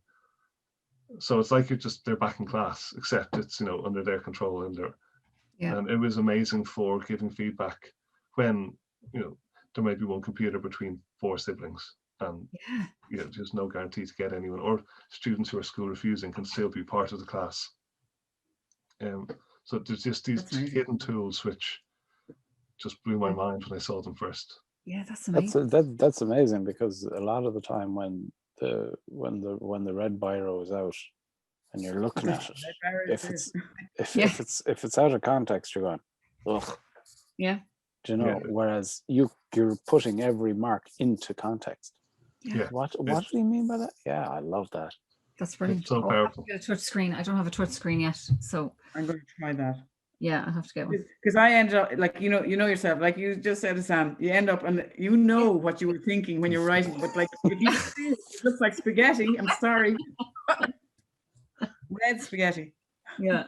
F: So it's like they're back in class, except it's under their control and and it was amazing for giving feedback when there may be one computer between 4 siblings, and there's no guarantee to get anyone, or students who are school refusing can still be part of the class. So there's just these hidden tools which just blew my mind when I saw them first.
E: Yeah, that's amazing.
D: That's amazing, because a lot of the time when the red biro is out and you're looking at it, if it's out of context, you're going, ugh.
E: Yeah.
D: Do you know? Whereas you're putting every mark into context.
E: Yeah.
D: What do you mean by that? Yeah, I love that.
E: That's brilliant.
F: It's so powerful.
E: I have to get a touch screen. I don't have a touch screen yet, so
A: I'm going to try that.
E: Yeah, I have to get one.
A: Because I end up like you know yourself, like you just said, Hassan. You end up and what you were thinking when you're writing, but like if you see it looks like spaghetti. I'm sorry, red spaghetti.
E: Yeah.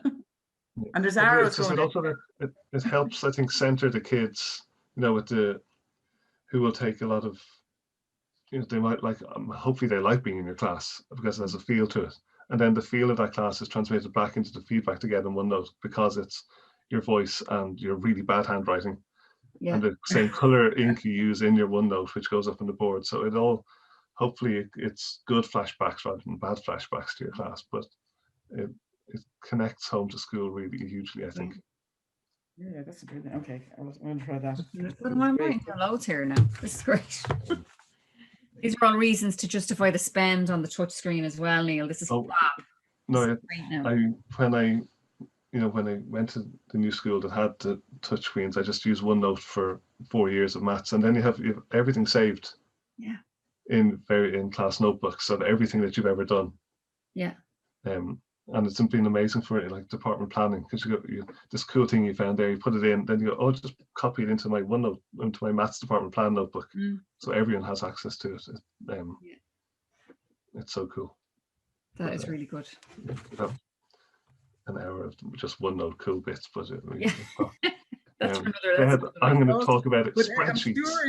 A: And there's arrows going.
F: It helps, I think, center the kids. With who will take a lot of. They might like. Hopefully, they like being in your class because there's a feel to it. And then the feel of that class is transmitted back into the feedback to get in OneNote, because it's your voice and your really bad handwriting and the same color ink you use in your OneNote, which goes up on the board. So it all, hopefully it's good flashbacks rather than bad flashbacks to your class, but it connects home to school really hugely, I think.
A: Yeah, that's brilliant. Okay, I'm going to try that.
E: I'm writing loads here now. This is great. These are all reasons to justify the spend on the touch screen as well, Neil. This is
F: when I went to the new school that had the touch screens, I just used OneNote for 4 years of maths, and then you have everything saved.
E: Yeah.
F: In class notebooks, so everything that you've ever done.
E: Yeah.
F: And it's been amazing for like department planning, because you this cool thing you found there, you put it in, then you go, oh, just copy it into my OneNote, into my maths department plan notebook, so everyone has access to it. It's so cool.
E: That is really good.
F: An hour of just OneNote cool bits, but
E: that's for another.
F: I'm going to talk about it.
A: But
F: Spreadsheets.
A: I'm sure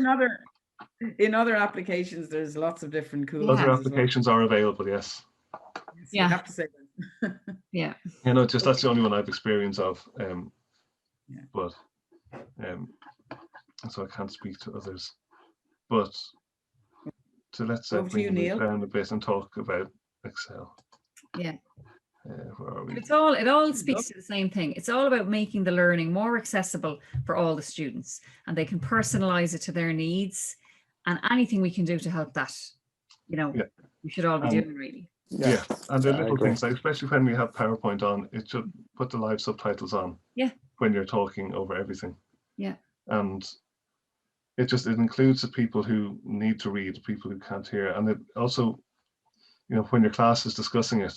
A: in other applications, there's lots of different cool.
F: Other applications are available, yes.
A: You have to say that.
E: Yeah.
F: Just that's the only one I've experience of. But so I can't speak to others. But let's bring it down a bit and talk about Excel.
E: Yeah.
F: Where are we?
E: It all speaks to the same thing. It's all about making the learning more accessible for all the students, and they can personalize it to their needs, and anything we can do to help that, we should all be doing, really.
F: Yeah, and the little things, like, especially when we have PowerPoint on, it should put the live subtitles on.
E: Yeah. When
F: you're talking over everything.
E: Yeah.
F: And it includes the people who need to read, the people who can't hear, and it also, when your class is discussing it,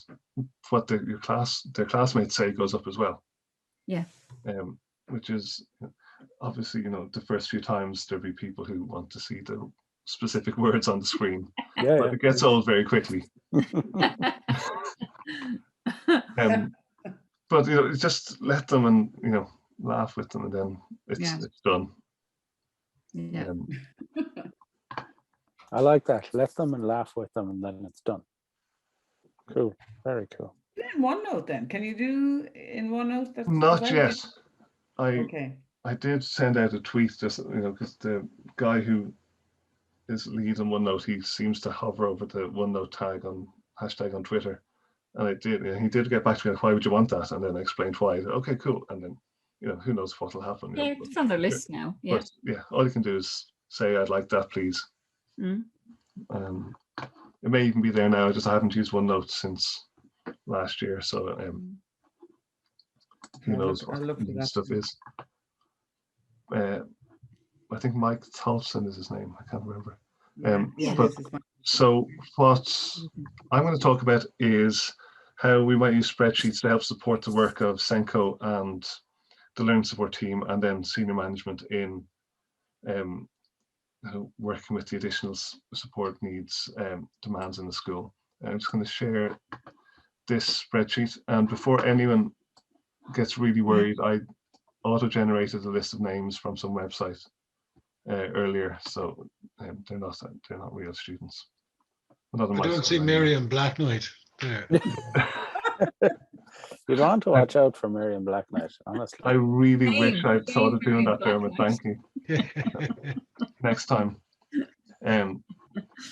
F: what their classmates say goes up as well.
E: Yeah.
F: Which is obviously, the first few times there'll be people who want to see the specific words on the screen, but it gets old very quickly. But just let them and laugh with them, and then it's done.
E: Yeah.
D: I like that. Let them and laugh with them, and then it's done. Cool. Very cool.
A: In OneNote, then, can you do in OneNote?
F: Not yet. I did send out a tweet, just because the guy who is lead on OneNote, he seems to hover over the OneNote hashtag on Twitter, And I did. He did get back to me, like, why would you want that? And then I explained why. Okay, cool. And then, who knows what will happen.
E: Yeah, it's on their list now. Yeah.
F: But yeah, all you can do is say, I'd like that, please.
E: Mm.
F: It may even be there now. I haven't used OneNote since last year. So who knows what that stuff is. I think Mike Tholfsen is his name. I can't remember. So what I'm going to talk about is how we might use spreadsheets to help support the work of SENCO and the learning support team, and then senior management in working with the additional support needs demands in the school. I'm just going to share this spreadsheet, and before anyone gets really worried, I auto-generated a list of names from some website earlier, so they're not real students.
B: I don't see Miriam Blacknight there.
D: You don't want to watch out for Miriam Blacknight, honestly.
F: I really wish I'd thought of doing that, Dermot. Thank you. Next time.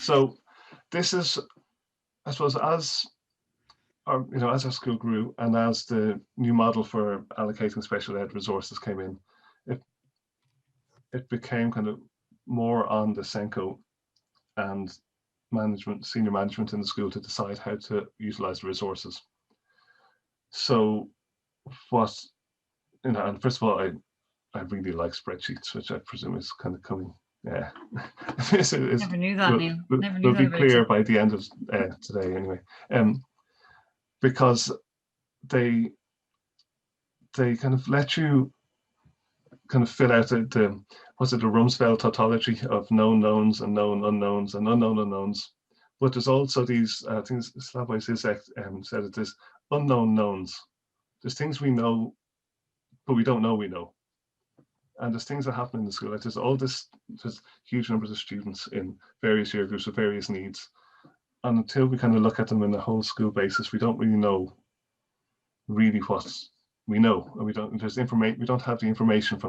F: So this is, I suppose, as our school grew and as the new model for allocating special ed resources came in, it became kind of more on the SENCO and senior management in the school to decide how to utilize the resources. So and first of all, I really like spreadsheets, which I presume is kind of coming. Yeah,
E: never knew that, Neil. Never knew
F: will
E: that
F: be clear by the end of today, anyway. Because they kind of let you kind of fill out the Rumsfeld tautology of known knowns and known unknowns and unknown unknowns. But there's also these things. Slavoj Zizek said it is unknown knowns. There's things we know, but we don't know we know. And there's things that happen in the school. Like there's huge numbers of students in various year groups with various needs. And until we kind of look at them in a whole school basis, we don't really know what we know. And we don't have the information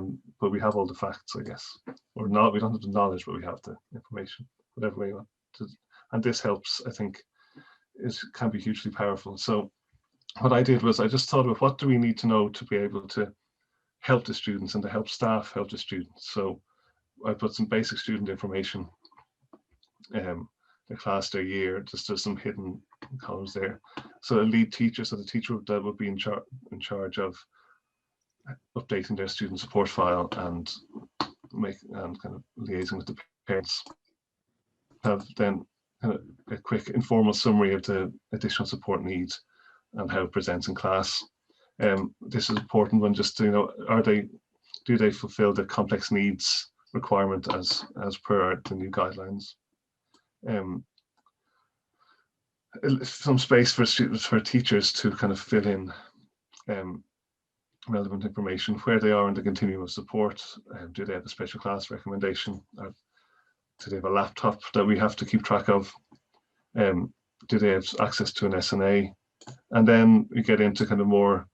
F: but we have all the facts, I guess. Or not, we don't have the knowledge, but we have the information, whatever way you want to. And this helps, I think, it can be hugely powerful. So what I did was I just thought about what do we need to know to be able to help the students and to help staff help the students. So I put some basic student information, their class, their year, just there's some hidden columns there. So a lead teacher, so the teacher that would be in charge of updating their student support file and kind of liaising with the parents. Have then a quick informal summary of the additional support needs and how it presents in class. This is an important one, just to do they fulfill the complex needs requirement as per the new guidelines. Some space for teachers to kind of fill in relevant information, where they are in the continuum of support. Do they have a special class recommendation? Do they have a laptop that we have to keep track of? Do they have access to an SNA? And then we get into kind of more,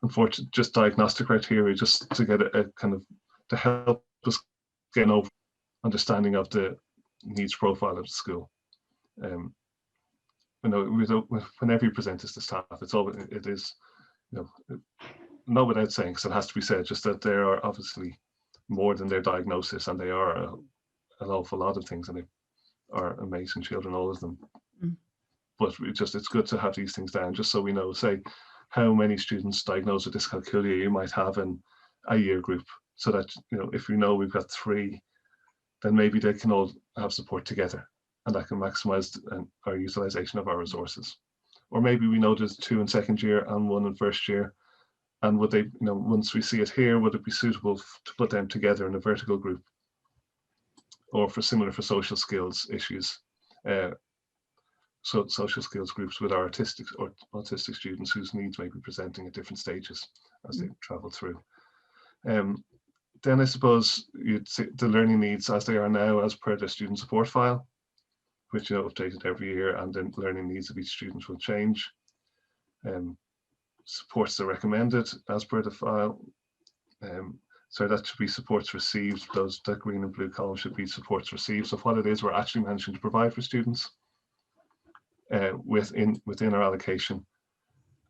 F: unfortunate, just diagnostic criteria, just to get a kind of, to help us get an understanding of the needs profile of the school. Whenever you present this to staff, it is, not without saying, because it has to be said, just that there are obviously more than their diagnosis, and they are an awful lot of things, and they are amazing children, all of them. But it's good to have these things down, just so we know, say, how many students diagnosed with dyscalculia you might have in a year group, so that, if we know we've got 3, then maybe they can all have support together, and that can maximize our utilization of our resources. Or maybe we know there's 2 in second year and 1 in first year, and would they, once we see it here, would it be suitable to put them together in a vertical group? Or for social skills issues, so social skills groups with our autistic students whose needs may be presenting at different stages as they travel through. Then I suppose you'd see the learning needs as they are now as per the student support file, which updated every year, and then learning needs of each student will change. Supports are recommended as per the file. So that should be supports received. The green and blue column should be supports received. So what it is we're actually managing to provide for students within our allocation,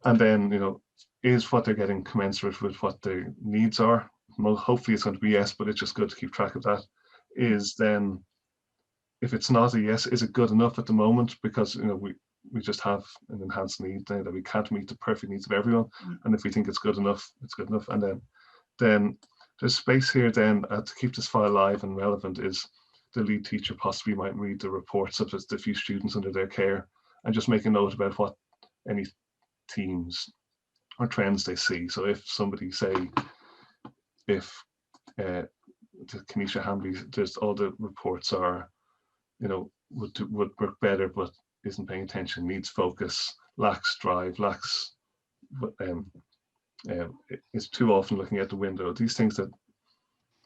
F: And then, you know, is what they're getting commensurate with what their needs are? Well, hopefully it's going to be yes, but it's just good to keep track of that. Is then, if it's not a yes, is it good enough at the moment? Because, you know, we just have an enhanced need there that we can't meet the perfect needs of everyone. And if we think it's good enough, it's good enough. And then there's space here then to keep this file live and relevant is the lead teacher possibly might read the reports of the few students under their care and just make a note about what any themes or trends they see. So if somebody say, if the Kenesha Hamby, there's all the reports are, you know, would work better, but isn't paying attention, needs focus, lacks drive, lacks, is too often looking at the window. These things that,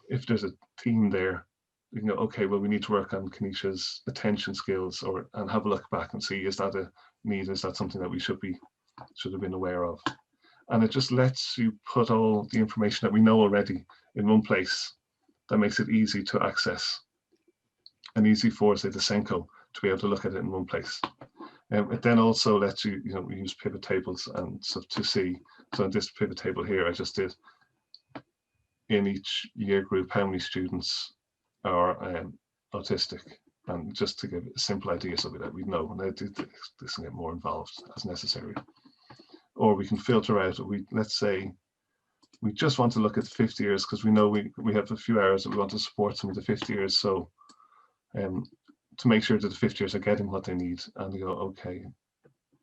F: if there's a theme there, you can go, okay, well, we need to work on Kenesha's attention skills, and have a look back and see, is that a need? Is that something that we should have been aware of? And it just lets you put all the information that we know already in one place. That makes it easy to access and easy for, say, the SENCO to be able to look at it in one place. It then also lets you, you know, use pivot tables and stuff to see. So in this pivot table here, I just did in each year group how many students are autistic, and just to give a simple idea so that we know, and this can get more involved as necessary. Or we can filter out, let's say we just want to look at the 50 years because we know we have a few hours that we want to support some of the 50 years. So to make sure that the 50 years are getting what they need, and we go, okay,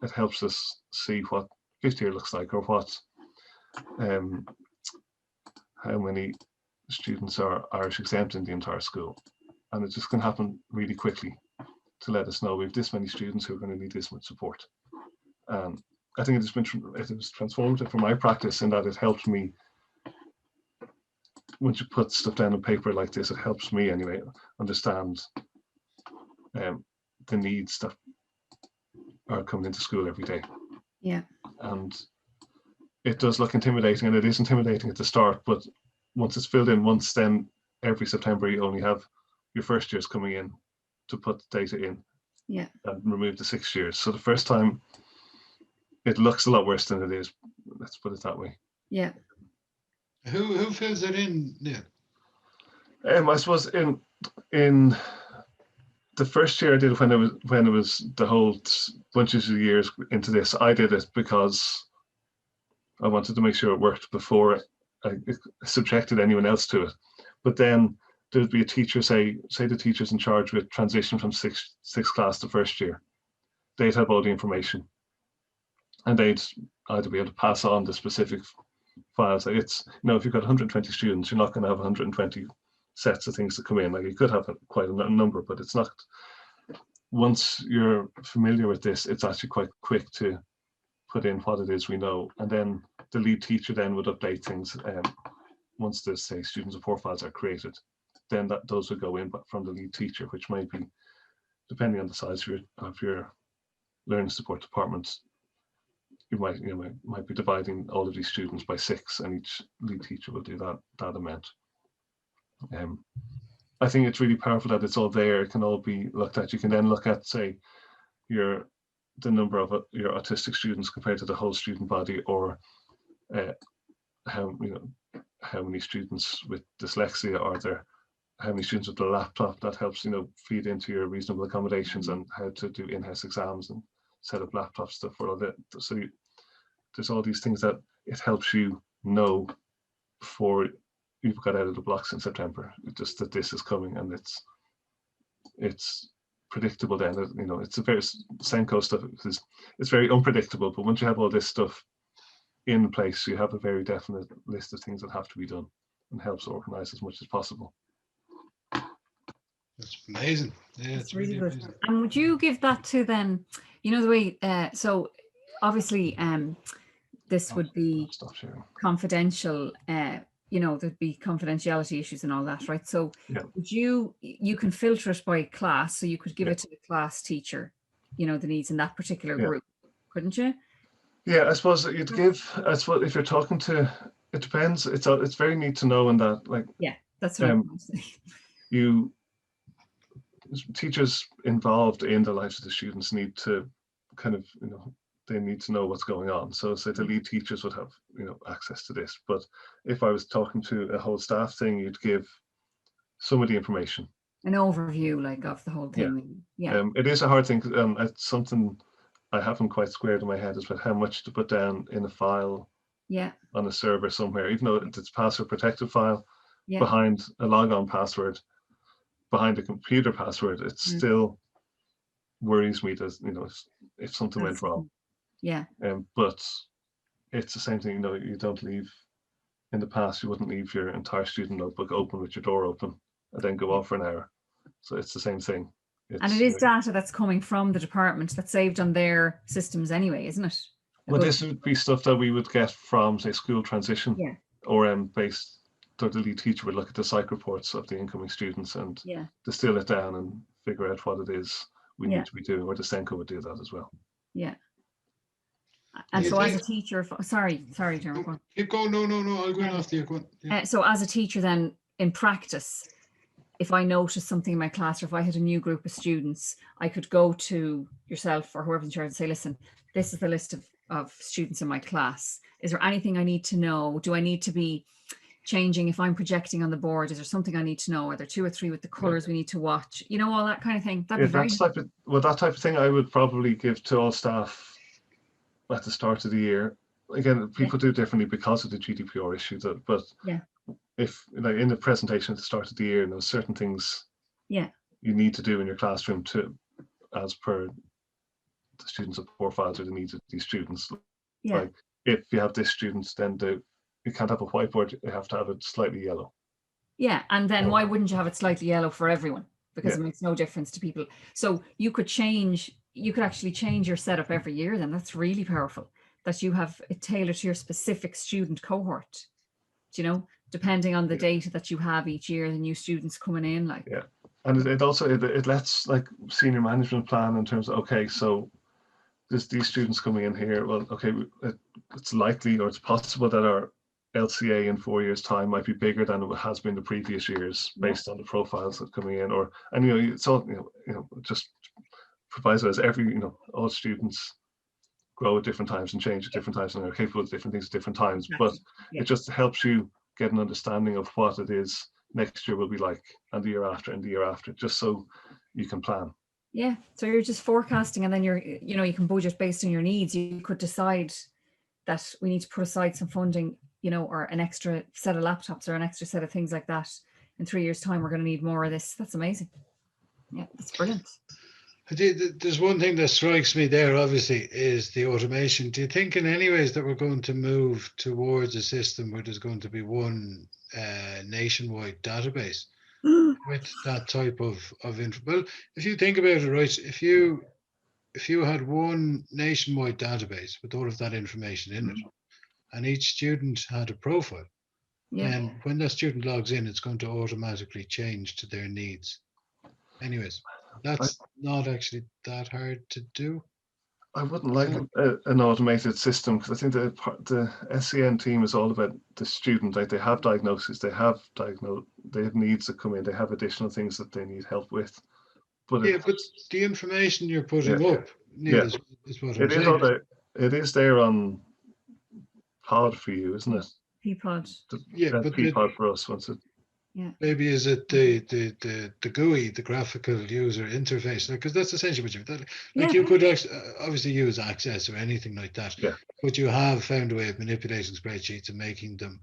F: it helps us see what 50 year looks like, or what how many students are Irish exempt in the entire school. And it just can happen really quickly to let us know we have this many students who are going to need this much support. I think it was transformative for my practice in that it helped me, once you put stuff down on paper like this, it helps me anyway understand the needs that are coming into school every day.
E: Yeah.
F: And it does look intimidating, and it is intimidating at the start, but once it's filled in once, then every September you only have your first years coming in to put data in.
E: Yeah.
F: And remove the 6 years. So the first time it looks a lot worse than it is. Let's put it that way.
E: Yeah.
B: Who fills it in? Yeah.
F: I suppose in the first year I did when it was the whole bunches of years into this, I did it because I wanted to make sure it worked before I subjected anyone else to it. But then there'd be a teacher, say the teacher's in charge with transition from sixth class to first year. They'd have all the information, and they'd either be able to pass on the specific files. Like it's, you know, if you've got 120 students, you're not going to have 120 sets of things to come in. Like you could have quite a number, but it's not. Once you're familiar with this, it's actually quite quick to put in what it is we know, and then the lead teacher then would update things. Once the, say, student support files are created, then those would go in from the lead teacher, which might be, depending on the size of your learning support department, you might be dividing all of these students by 6, and each lead teacher will do that amount. I think it's really powerful that it's all there. It can all be looked at. You can then look at, say, the number of your autistic students compared to the whole student body, or how many students with dyslexia are there, how many students with a laptop. That helps, feed into your reasonable accommodations and how to do in-house exams and set up laptop stuff for all that. So there's all these things that it helps you know before you've got out of the blocks in September, just that this is coming, and it's predictable then. It's a very SENCO stuff. It's very unpredictable, but once you have all this stuff in place, you have a very definite list of things that have to be done, and helps organize as much as possible.
B: That's amazing. Yeah, it's really
E: good.
B: amazing.
E: And would you give that to them, the way, so obviously this would be confidential, there'd be confidentiality issues and all that, right? So
F: yeah.
E: Would you can filter it by class, so you could give it to the class teacher, the needs in that particular group, couldn't you?
F: Yeah, I suppose you'd give, if you're talking to, it depends. It's very neat to know in that, like,
E: yeah, that's what I'm saying.
F: Teachers involved in the lives of the students need to kind of, they need to know what's going on. So say the lead teachers would have, you know, access to this. But if I was talking to a whole staff thing, you'd give some of the information.
E: An overview, like, of the whole thing. Yeah.
F: It is a hard thing. It's something I haven't quite squared in my head, is about how much to put down in a file on a server somewhere, even though it's a password protected file behind a logon password, behind a computer password. It still worries me that, you know, if something went wrong.
E: Yeah.
F: But it's the same thing, you know, you don't leave, in the past, you wouldn't leave your entire student notebook open with your door open and then go off for an hour. So it's the same thing.
E: And it is data that's coming from the department that's saved on their systems anyway, isn't it?
F: Well, this would be stuff that we would get from, say, school transition, or based, the lead teacher would look at the psych reports of the incoming students and distill it down and figure out what it is we need to be doing, or the SENCO would do that as well.
E: Yeah. And so as a teacher, sorry, Dermot.
B: Keep going. No, I'll go after you.
E: So as a teacher then, in practice, if I noticed something in my class, or if I had a new group of students, I could go to yourself or whoever's in charge and say, listen, this is the list of students in my class. Is there anything I need to know? Do I need to be changing if I'm projecting on the board? Is there something I need to know? Are there 2 or 3 with the colors we need to watch? You know, all that kind of thing. That'd be very
F: that type of thing I would probably give to all staff at the start of the year. Again, people do differently because of the GDPR issue, but if, like, in the presentation at the start of the year, and there's certain things you need to do in your classroom to, as per the student support files or the needs of these students. Like, if you have this student, then you can't have a whiteboard, you have to have it slightly yellow.
E: Yeah, and then why wouldn't you have it slightly yellow for everyone? Because it makes no difference to people. So you could actually change your setup every year then. That's really powerful, that you have it tailored to your specific student cohort, you know, depending on the data that you have each year, the new students coming in, like.
F: Yeah, and it also, it lets, like, senior management plan in terms of, okay, so there's these students coming in here, well, okay, it's likely, or it's possible that our LCA in 4 years' time might be bigger than it has been the previous years, based on the profiles that are coming in, and you know, it's all, you know, just provides us all students grow at different times and change at different times and are capable of different things at different times. But it just helps you get an understanding of what it is next year will be like, and the year after, and the year after, just so you can plan.
E: Yeah, so you're just forecasting, and then you can budget based on your needs. You could decide that we need to put aside some funding, you know, or an extra set of laptops or an extra set of things like that. In 3 years' time, we're going to need more of this. That's amazing. Yeah, that's brilliant.
B: There's one thing that strikes me there, obviously, is the automation. Do you think in any ways that we're going to move towards a system where there's going to be one nationwide database with that type of info? Well, if you think about it, right, if you had one nationwide database with all of that information in it, and each student had a profile, then when that student logs in, it's going to automatically change to their needs. Anyways, that's not actually that hard to do.
F: I wouldn't like an automated system, because I think the SEN team is all about the student. Like, they have diagnoses, they have needs that come in, they have additional things that they need help with. But
B: but the information you're putting up, Neil, is what I'm saying.
F: All it is there on pod for you, isn't it?
E: P-pod.
B: But
F: P-pod for us once it.
E: Yeah.
B: Maybe is it the GUI, the graphical user interface? Because that's essentially what you've you could obviously use Access or anything like that.
F: Yeah.
B: But you have found a way of manipulating spreadsheets and making them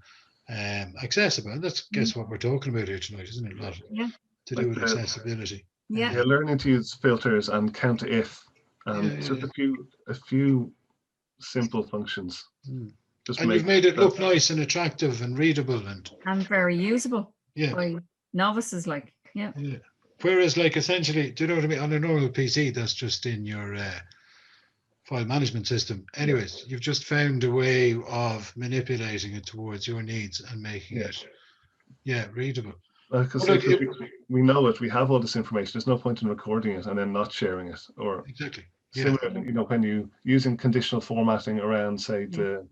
B: accessible. And that's guess what we're talking about here tonight, isn't it? A lot to do with accessibility.
E: Yeah.
F: Learning to use filters and count if, and just a few simple functions.
B: And you've made it look nice and attractive and readable and
E: very usable. By novices, like.
B: Whereas, like, essentially, do you know what I mean? On a normal PC, that's just in your file management system. Anyways, you've just found a way of manipulating it towards your needs and making it, readable.
F: Because we know it, we have all this information. There's no point in recording it and then not sharing it. Or
B: exactly.
F: Similar, you know, when you using conditional formatting around, say, the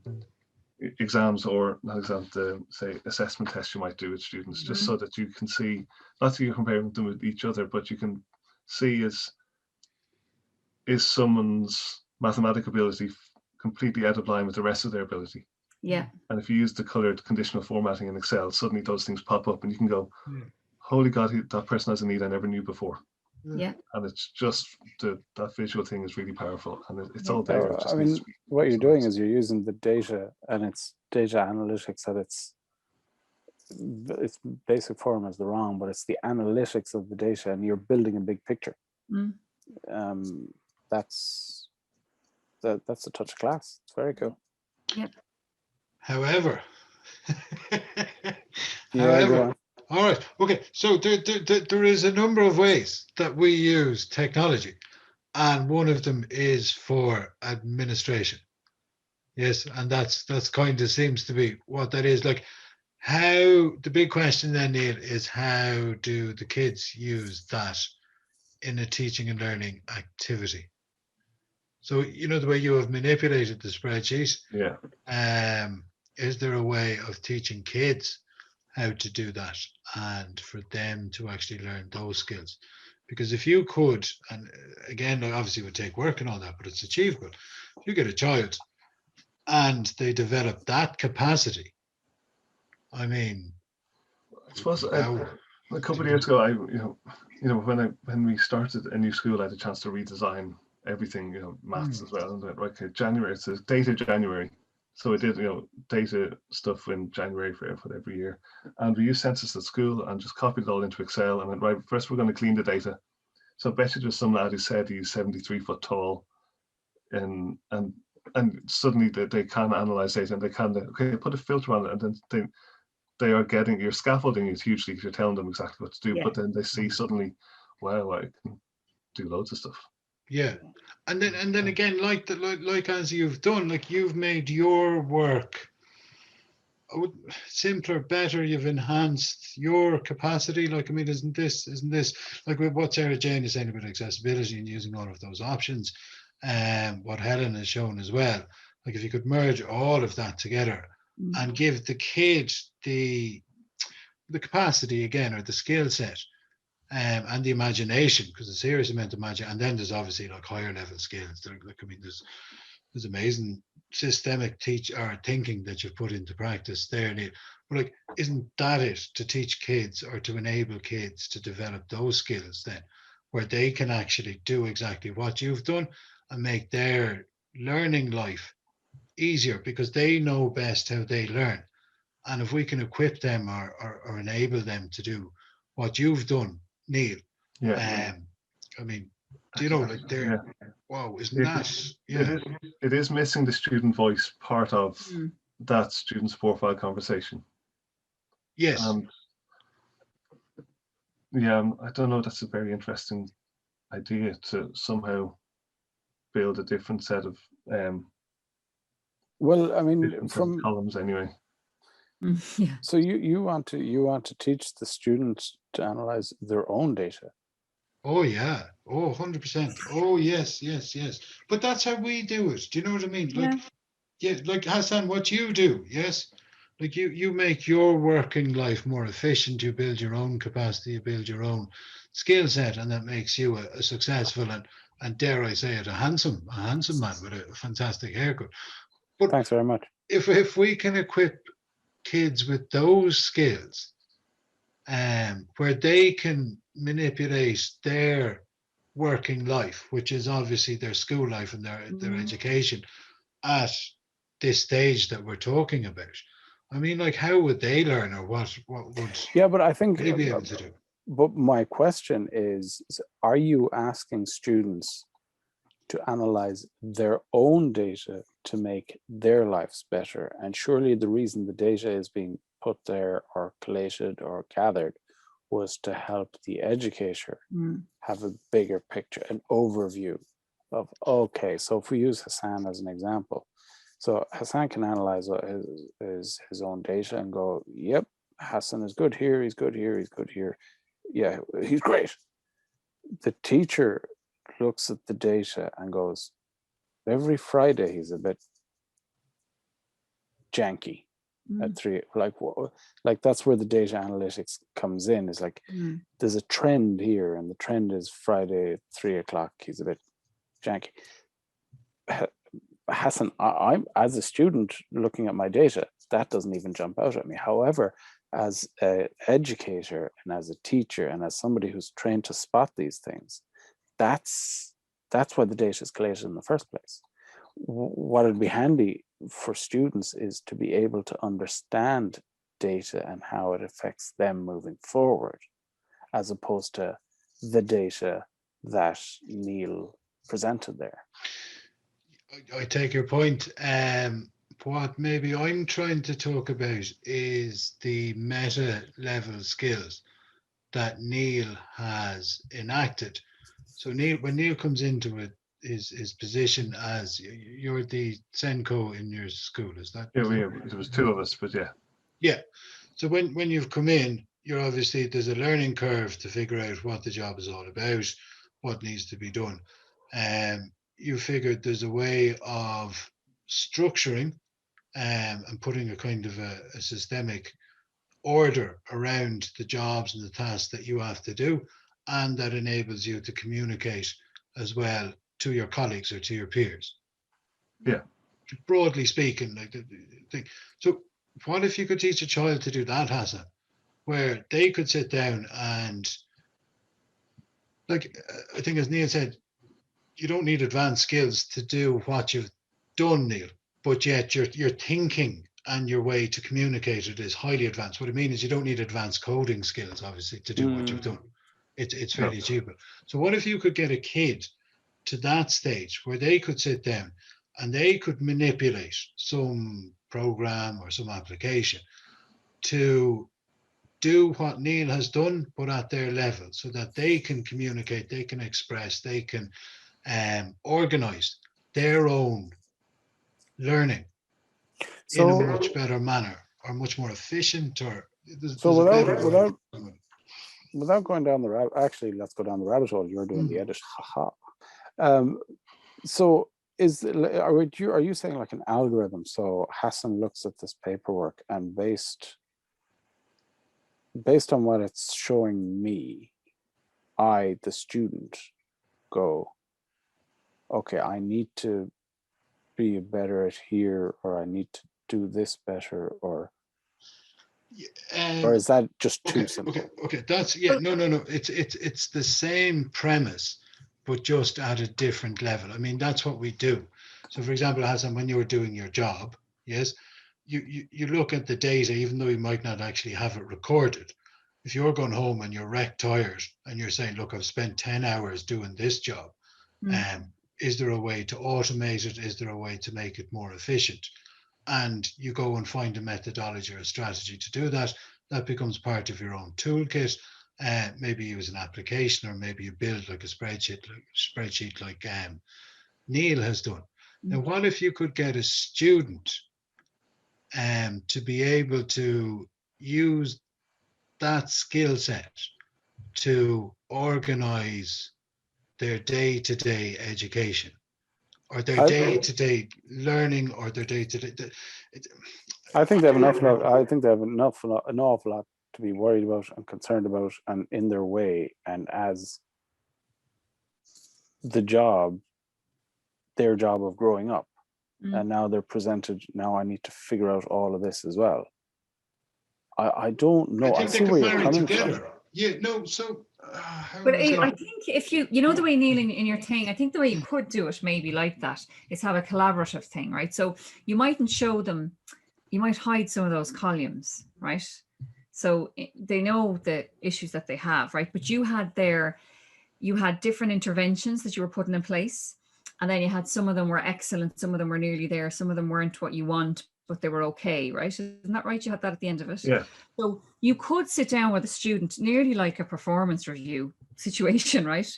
F: exams, or not exams, the, say, assessment tests you might do with students, just so that you can see, not that you're comparing them with each other, but you can see is someone's mathematical ability completely out of line with the rest of their ability.
E: Yeah.
F: And if you use the colored conditional formatting in Excel, suddenly those things pop up and you can go,
B: Yeah.
F: holy God, that person has a need I never knew before.
E: Yeah.
F: And it's just that visual thing is really powerful, and it's
E: Yeah.
F: all there. It just
D: I
F: needs
D: mean,
F: to be
D: what you're doing
F: personalized.
D: is you're using the data, and it's data analytics at its basic form is the wrong, but it's the analytics of the data, and you're building a big picture.
E: Mm.
D: That's a touch of class. It's very cool.
E: Yep.
B: However,
D: Yeah, go on.
B: all right, okay. So there is a number of ways that we use technology, and one of them is for administration. Yes, and that's kind of seems to be what that is. Like, how the big question then, Neil, is how do the kids use that in a teaching and learning activity? So, the way you have manipulated the spreadsheet,
F: Yeah.
B: is there a way of teaching kids how to do that and for them to actually learn those skills? Because if you could, and again, obviously it would take work and all that, but it's achievable. If you get a child and they develop that capacity, I mean,
F: I suppose
B: wow.
F: a couple of years ago, when we started a new school, I had a chance to redesign everything, maths as well. And okay, January, it's a data January. So we did, data stuff in January for every year. And we used census at school and just copied it all into Excel. And then, right, first we're going to clean the data. So I bet you there's some lad who said he's 73 foot tall. And suddenly they can analyze data, and they can, okay, put a filter on it, and then they are getting, your scaffolding is hugely, because you're telling them exactly what to do,
E: Yeah.
F: but then they see suddenly, wow, I can do loads of stuff.
B: Yeah, and then again, like as you've done, like you've made your work simpler, better. You've enhanced your capacity. Like, I mean, isn't this like what Sarah-Jayne is saying about accessibility and using all of those options, and what Helen has shown as well. Like, if you could merge all of that together and give the kid the capacity again, or the skill set, and the imagination, because it's serious amount of imagination. And then there's obviously like higher level skills. Like, I mean, there's amazing systemic thinking that you've put into practice there, Neil. But like, isn't that it, to teach kids or to enable kids to develop those skills then, where they can actually do exactly what you've done and make their learning life easier, because they know best how they learn. And if we can equip them or enable them to do what you've done, Neil,
F: Yeah.
B: I mean, like they're, wow, isn't that? Yeah.
F: It is missing the student voice part of that student's profile conversation.
B: Yes.
F: I don't know, that's a very interesting idea, to somehow build a different set of
D: well, I mean, from
F: columns anyway.
E: Yeah.
D: So you want to teach the students to analyze their own data.
B: Oh yeah. Oh, 100%. Oh yes. But that's how we do it. Do you know what I mean? Like, yeah, like Hassan, what you do, yes? Like you make your working life more efficient, you build your own capacity, you build your own skill set, and that makes you a successful and dare I say it, a handsome man with a fantastic haircut. But
D: thanks very much.
B: If we can equip kids with those skills, where they can manipulate their working life, which is obviously their school life and their education, at this stage that we're talking about. I mean, like, how would they learn, or what would
D: but I think
B: they be able to do?
D: But my question is, are you asking students to analyze their own data to make their lives better? And surely the reason the data is being put there or collated or gathered was to help the educator have a bigger picture, an overview of, okay, so if we use Hassan as an example, so Hassan can analyze his own data and go, yep, Hassan is good here, he's good here, he's good here. Yeah, he's great. The teacher looks at the data and goes, every Friday he's a bit janky at 3. Like that's where the data analytics comes in. Is like there's a trend here, and the trend is Friday at 3 o'clock he's a bit janky. Hassan, I'm as a student looking at my data, that doesn't even jump out at me. However, as an educator and as a teacher and as somebody who's trained to spot these things, that's why the data is collated in the first place. What would be handy for students is to be able to understand data and how it affects them moving forward, as opposed to the data that Neil presented there.
B: I take your point. What maybe I'm trying to talk about is the meta level skills that Neil has enacted. So Neil, when Neil comes into it, his position as you're the SENCO in your school, is that?
F: Yeah, there was two of us, but yeah.
B: Yeah. So when you've come in, you're obviously, there's a learning curve to figure out what the job is all about, what needs to be done. You figured there's a way of structuring and putting a kind of a systemic order around the jobs and the tasks that you have to do, and that enables you to communicate as well to your colleagues or to your peers.
F: Yeah.
B: Broadly speaking, like the thing. So what if you could teach a child to do that, Hassan, where they could sit down and, like, I think as Neil said, you don't need advanced skills to do what you've done, Neil, but yet your thinking and your way to communicate it is highly advanced. What I mean is you don't need advanced coding skills, obviously, to do what you've done. It's fairly achievable. So what if you could get a kid to that stage where they could sit down and they could manipulate some program or some application to do what Neil has done, but at their level, so that they can communicate, they can express, they can organize their own learning in a much better manner, or much more efficient, or
D: so without going down the rabbit, actually, let's go down the rabbit hole. You're doing the edit. So are you saying like an algorithm? So Hassan looks at this paperwork and based on what it's showing me, I, the student, go, okay, I need to be better at here, or I need to do this better, or is that just too simple?
B: Okay, that's no. It's the same premise, but just at a different level. I mean, that's what we do. So, for example, Hassan, when you were doing your job, yes, you look at the data, even though you might not actually have it recorded. If you're going home and you're wrecked tired and you're saying, look, I've spent 10 hours doing this job, is there a way to automate it? Is there a way to make it more efficient? And you go and find a methodology or a strategy to do that. That becomes part of your own toolkit. Maybe use an application, or maybe you build like a spreadsheet like Neil has done. Now, what if you could get a student to be able to use that skill set to organize their day-to-day education, or their day-to-day learning, or their day-to-day?
D: I think they have an awful lot to be worried about and concerned about, and in their way, and as their job of growing up, and now they're presented, now I need to figure out all of this as well. I don't know. I see where you're coming from.
B: Yeah, no, so
E: but I think if you know the way, Neil, in your thing, I think the way you could do it maybe like that is have a collaborative thing, right? So you mightn't show them, you might hide some of those columns, right? So they know the issues that they have, right? But you had different interventions that you were putting in place, and then you had some of them were excellent, some of them were nearly there, some of them weren't what you want, but they were okay, right? Isn't that right? You had that at the end of it.
F: Yeah.
E: So you could sit down with a student, nearly like a performance review situation, right?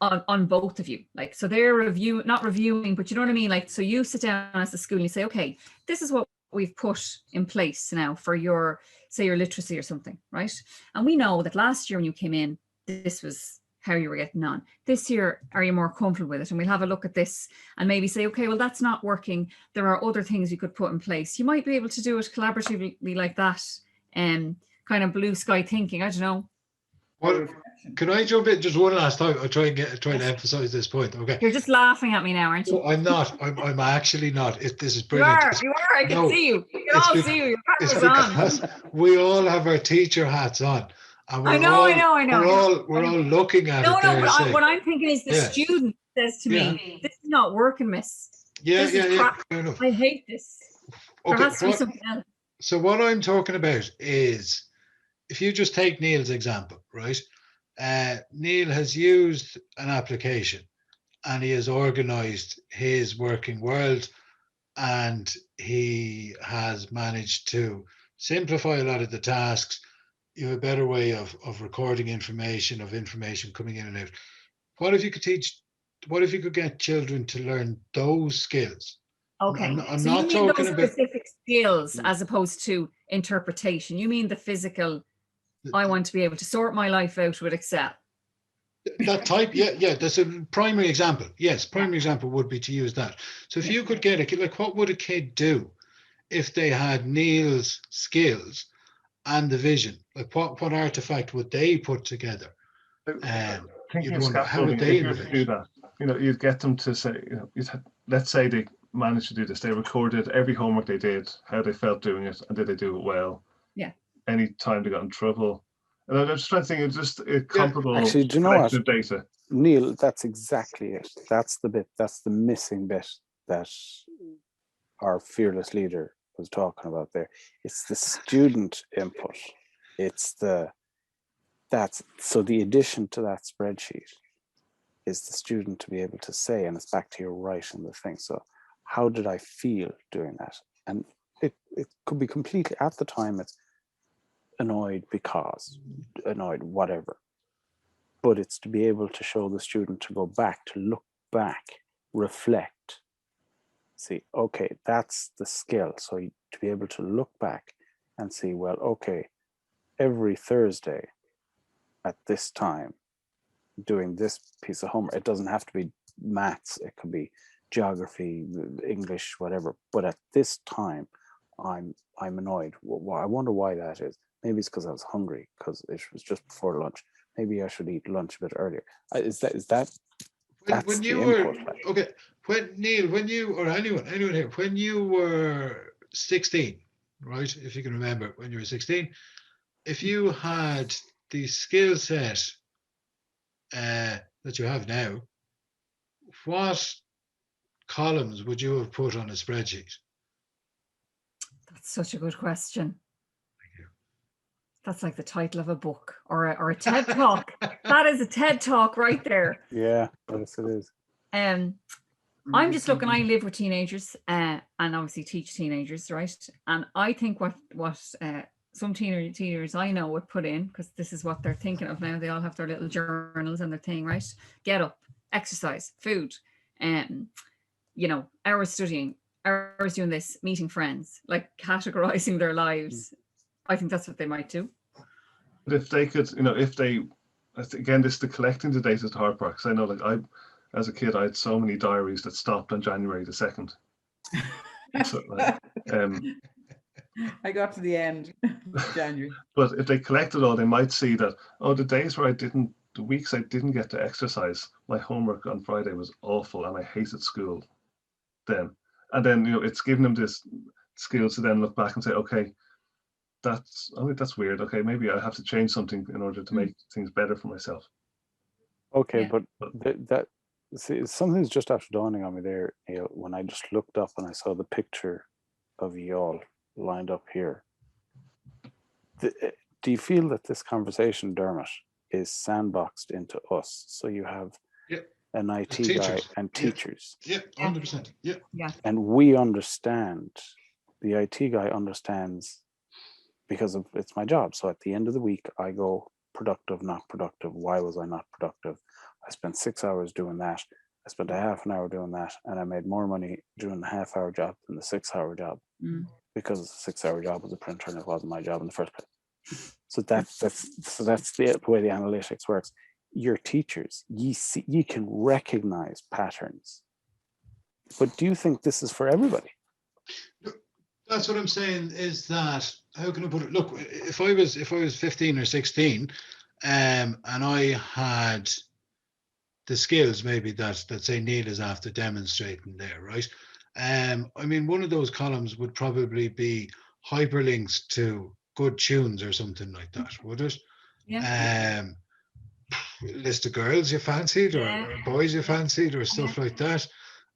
E: On both of you. Like, so they're not reviewing, but you know what I mean? Like, so you sit down as the school and you say, okay, this is what we've put in place now for your, say, your literacy or something, right? And we know that last year when you came in, this was how you were getting on. This year, are you more comfortable with it? And we'll have a look at this and maybe say, okay, well, that's not working. There are other things you could put in place. You might be able to do it collaboratively like that, and kind of blue sky thinking. I don't know.
B: Can I jump in just one last time? I'll try to emphasize this point. Okay.
E: You're just laughing at me now, aren't you?
B: No, I'm not. I'm actually not. This is
E: You
B: brilliant.
E: are. You are. I can see you. We can all see you. Your
B: It's
E: camera's on.
B: because we all have our teacher hats on, and
E: I know.
B: we're all looking at
E: No,
B: it. There,
E: but what I'm thinking is the
B: Yeah.
E: student says to me, "This is not working, miss.
B: Yeah,
E: This is crap.
B: fair enough.
E: I hate this. There
B: Okay,
E: has to be something else."
B: so what I'm talking about is, if you just take Neil's example, right? Neil has used an application and he has organized his working world, and he has managed to simplify a lot of the tasks. You have a better way of recording information, of information coming in and out. What if you could get children to learn those skills?
E: Okay.
B: I'm
E: so
B: not
E: you mean
B: talking
E: those
B: about
E: specific skills as opposed to interpretation. You mean the physical, I want to be able to sort my life out with Excel.
B: that type. Yeah, that's a primary example. Yes, primary example would be to use that. So if you could get a kid, like, what would a kid do if they had Neil's skills and the vision? Like, what artifact would they put together?
F: Thinking
B: You'd
F: of
B: wonder, how would
F: scaffolding,
B: they
F: if you were to do that, you'd get them to say, let's say they managed to do this. They recorded every homework they did, how they felt doing it, and did they do it well?
E: Yeah.
F: Any time they got in trouble. And I'm just trying to think, it's just a comparable
D: Actually, do you know what?
F: collection of data.
D: Neil, that's exactly it. That's the missing bit that our fearless leader was talking about there. It's the student input. So the addition to that spreadsheet is the student to be able to say, and it's back to your right in the thing. So how did I feel doing that? And it could be completely, at the time, it's annoyed because, annoyed, whatever. But it's to be able to show the student to go back, to look back, reflect, see, okay, that's the skill. So to be able to look back and see, well, okay, every Thursday at this time, doing this piece of homework, it doesn't have to be maths, it could be geography, English, whatever. But at this time, I'm annoyed. Well, I wonder why that is. Maybe it's because I was hungry, because it was just before lunch. Maybe I should eat lunch a bit earlier. Is that
B: when you were okay? When Neil, when you, or anyone here, when you were 16, right? If you can remember, when you were 16, if you had the skill set that you have now, what columns would you have put on a spreadsheet?
E: That's such a good question. That's like the title of a book or a TED talk. That is a TED talk right there.
D: Yeah, yes it is.
E: I'm just looking, I live with teenagers and obviously teach teenagers, right? And I think what some teenagers I know would put in, because this is what they're thinking of now. They all have their little journals and their thing, right? Get up, exercise, food, hours studying, hours doing this, meeting friends, like categorizing their lives. I think that's what they might do.
F: But if they could, again, this the collecting the data is the hard part. Because I know, like, as a kid, I had so many diaries that stopped on January the 2nd. So,
A: I got to the end of January.
F: But if they collected all, they might see that, the days where the weeks I didn't get to exercise, my homework on Friday was awful and I hated school then. And then, it's giving them this skill to then look back and say, okay, that's weird. Okay, maybe I have to change something in order to make things better for myself.
D: Okay, yeah. But something's just after dawning on me there, Neil, when I just looked up and I saw the picture of you all lined up here. Do you feel that this conversation, Dermot, is sandboxed into us? So you have an IT guy and teachers.
B: Yeah, 100%. Yeah.
D: And we understand, the IT guy understands, because of it's my job. So at the end of the week, I go productive, not productive. Why was I not productive? I spent 6 hours doing that. I spent a half an hour doing that, and I made more money doing the half-hour job than the 6-hour job, because the 6-hour job was a printer and it wasn't my job in the first place. So that's the way the analytics works. Your teachers, you can recognize patterns, but do you think this is for everybody?
B: That's what I'm saying, is that, how can I put it? Look, if I was 15 or 16, and I had the skills maybe that say Neil is after demonstrating there, right? I mean, one of those columns would probably be hyperlinks to good tunes or something like that, would it?
E: Yeah.
B: List of girls you fancied,
E: Yeah.
B: or boys you fancied, or stuff like that.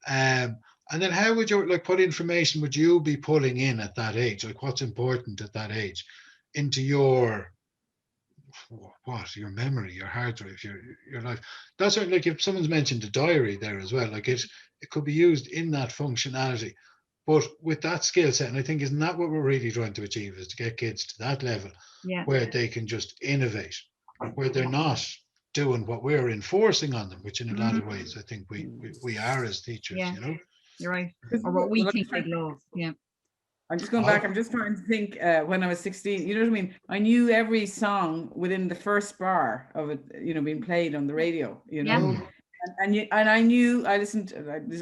B: And then how would you, like, what information would you be pulling in at that age? Like, what's important at that age into your your memory, your hard drive, your life. That's what, like, if someone's mentioned a diary there as well, like it could be used in that functionality, but with that skill set. And I think, isn't that what we're really trying to achieve, is to get kids to that level where they can just innovate, where they're not doing what we're enforcing on them, which in a lot of ways I think we are as teachers,
E: Yeah.
B: you know.
E: You're right. Or what we think they'd love. Yeah.
A: I'm just going back. I'm just trying to think when I was 16, you know what I mean? I knew every song within the first bar of it, you know, being played on the radio, you know? And I knew, I listened,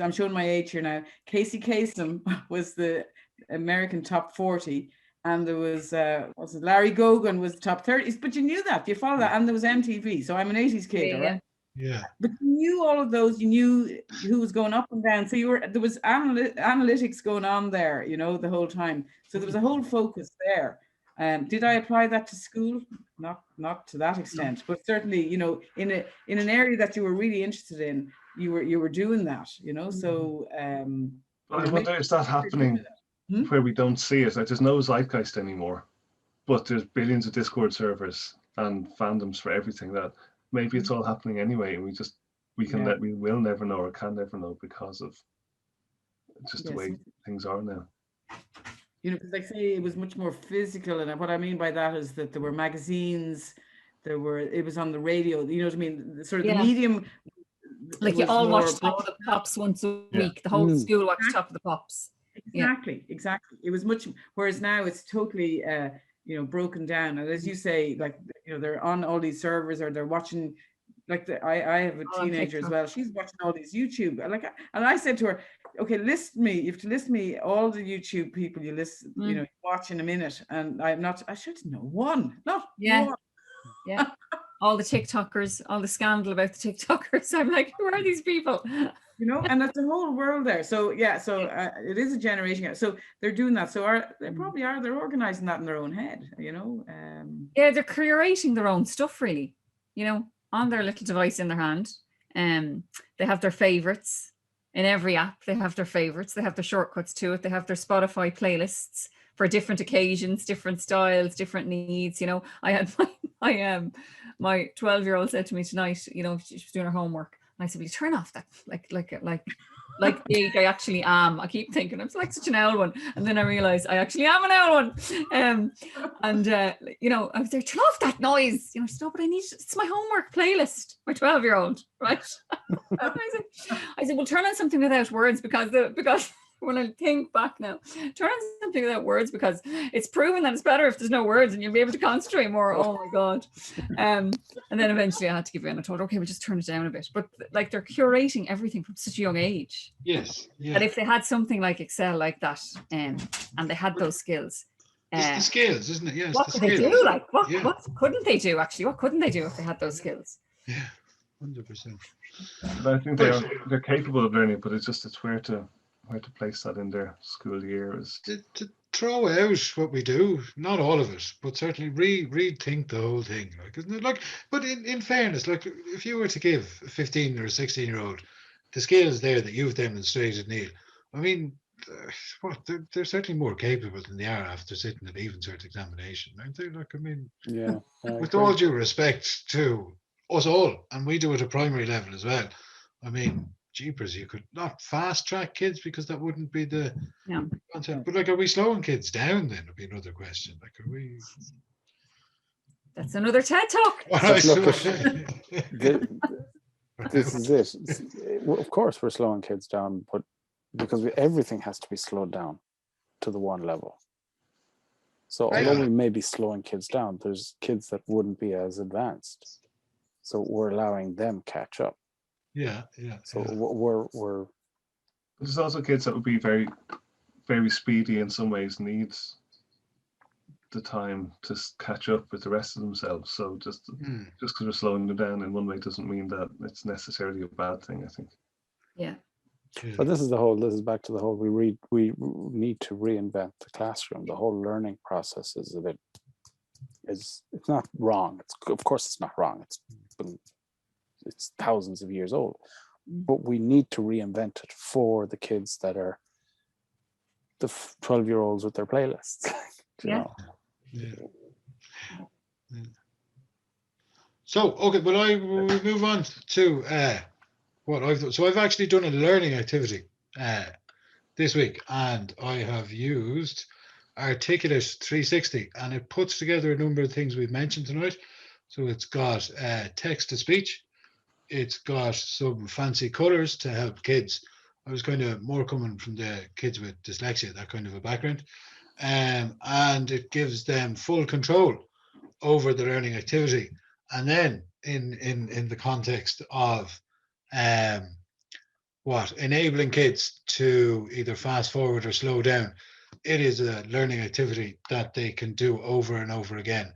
A: I'm showing my age here now. Casey Kasem was the American top 40. And there was, Larry Gogan was the top 30. But you knew that, you follow that. And there was MTV. So I'm an 80s kid, all right?
B: Yeah.
A: But you knew all of those, you knew who was going up and down. So there was analytics going on there, you know, the whole time. So there was a whole focus there. Did I apply that to school? Not to that extent, but certainly, you know, in an area that you were really interested in, you were doing that, you know. So
F: I wonder, is that happening where we don't see it? Like, there's no zeitgeist anymore, but there's billions of Discord servers and fandoms for everything, that maybe it's all happening anyway, and we will never know, or can never know, because of just the way things are now.
A: You know, because like say it was much more physical, and what I mean by that is that there were magazines, it was on the radio. You know what I mean? Sort of the medium.
E: Like you all watched Top of the Pops once a week. The whole school watched Top of the Pops.
A: Exactly. It was much, whereas now it's totally you know, broken down. And as you say, like, you know, they're on all these servers, or they're watching, like I have a teenager as well. She's watching all these YouTube. And I said to her, okay, you have to list me all the YouTube people you list, you know, watch in a minute. And I should know one, not one.
E: Yeah. All the TikTokers, all the scandal about the TikTokers. I'm like, who are these people?
A: You know, and that's the whole world there. So it is a generation. So they're doing that. So they're organizing that in their own head, you know.
E: Yeah, they're curating their own stuff, really, you know, on their little device in their hand. They have their favorites in every app. They have their favorites. They have their shortcuts to it. They have their Spotify playlists for different occasions, different styles, different needs. You know, I had my 12-year-old said to me tonight, you know, she was doing her homework. And I said, will you turn off that, like the age I actually am. I keep thinking I'm like such an owl one. And then I realized I actually am an owl one. You know, I was there, turn off that noise. You know, no, but it's my homework playlist, my 12-year-old, right? I said, well, turn on something without words, because when I think back now, turn on something without words, because it's proven that it's better if there's no words, and you'll be able to concentrate more. Oh my God. And then eventually I had to give in. I told her, okay, we'll just turn it down a bit. But like, they're curating everything from such a young age.
B: Yes. Yeah.
E: And if they had something like Excel like that, and they had those skills.
B: It's the skills, isn't it? Yes.
E: What could they do? Like, what couldn't they do, actually? What couldn't they do if they had those skills?
B: Yeah, 100%.
F: But I think they're capable of learning, but it's where to place that in their school year is
B: to throw out what we do, not all of it, but certainly rethink the whole thing, like, isn't it? Like, but in fairness, like, if you were to give a 15 or a 16-year-old the skills there that you've demonstrated, Neil, I mean, they're certainly more capable than they are after sitting at even cert examination, aren't they? Like, I mean, with all due respect to us all, and we do it at primary level as well. I mean, jeepers, you could not fast track kids, because that wouldn't be the concept. But like, are we slowing kids down then? Would be another question. Like, are we?
E: That's another TED Talk.
D: This is it. Of course, we're slowing kids down, but because everything has to be slowed down to the one level. So although we may be slowing kids down, there's kids that wouldn't be as advanced. So we're allowing them catch up.
B: Yeah.
D: So we're.
F: There's also kids that would be very, very speedy in some ways, need the time to catch up with the rest of themselves. So just because we're slowing them down in one way doesn't mean that it's necessarily a bad thing, I think.
E: Yeah.
D: But this is back to the whole, we need to reinvent the classroom. The whole learning process is it's not wrong. Of course it's not wrong. It's thousands of years old, but we need to reinvent it for the kids that are the 12-year-olds with their playlists. you
E: Yeah.
D: know?
B: Yeah. So, okay, well, we'll move on to what I've done. So I've actually done a learning activity this week, and I have used Articulate 360, and it puts together a number of things we've mentioned tonight. So it's got text to speech. It's got some fancy colors to help kids. I was kind of more coming from the kids with dyslexia, that kind of a background. And it gives them full control over the learning activity. And then in the context of enabling kids to either fast forward or slow down, it is a learning activity that they can do over and over again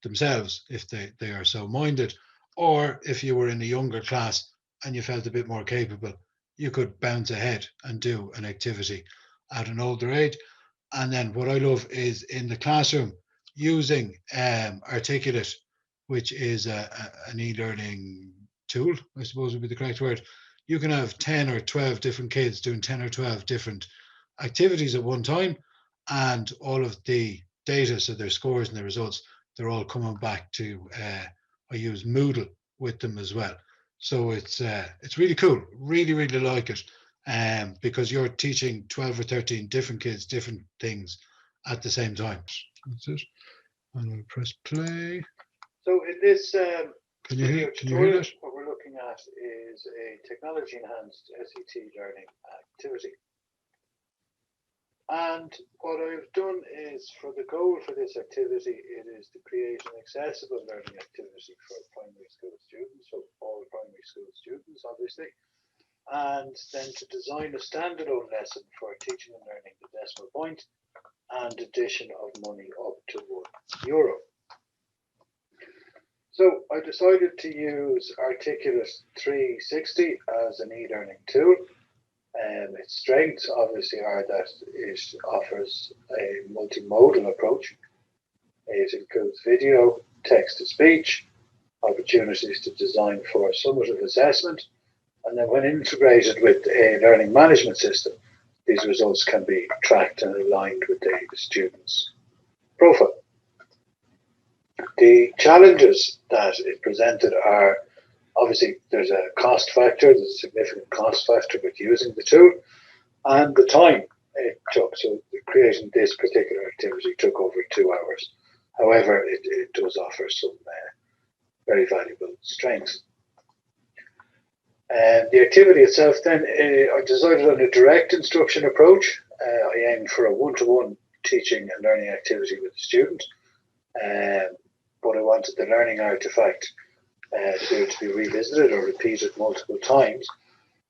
B: themselves if they are so minded. Or if you were in a younger class and you felt a bit more capable, you could bounce ahead and do an activity at an older age. And then what I love is in the classroom using Articulate, which is an e-learning tool, I suppose would be the correct word. You can have 10 or 12 different kids doing 10 or 12 different activities at one time, and all of the data, so their scores and their results, they're all coming back to, I use Moodle with them as well. So it's really cool, really like it, because you're teaching 12 or 13 different kids different things at the same time. That's it. And we'll press play. So in this can you hear that? What we're looking at is a technology-enhanced SET learning activity. And what I've done is, for the goal for this activity, it is to create an accessible learning activity for primary school students, so all primary school students, obviously, and then to design a standalone lesson for teaching and learning the decimal point and addition of money up to €1. So I decided to use Articulate 360 as an e-learning tool. Its strengths obviously are that it offers a multimodal approach. It includes video, text-to-speech, opportunities to design for summative assessment, and then when integrated with a learning management system, these results can be tracked and aligned with the student's profile. The challenges that it presented are, obviously, there's a cost factor, there's a significant cost factor with using the tool, and the time it took. So creating this particular activity took over 2 hours. However, it does offer some very valuable strengths. The activity itself then, I decided on a direct instruction approach. I aimed for a one-to-one teaching and learning activity with the student, but I wanted the learning artifact to be revisited or repeated multiple times.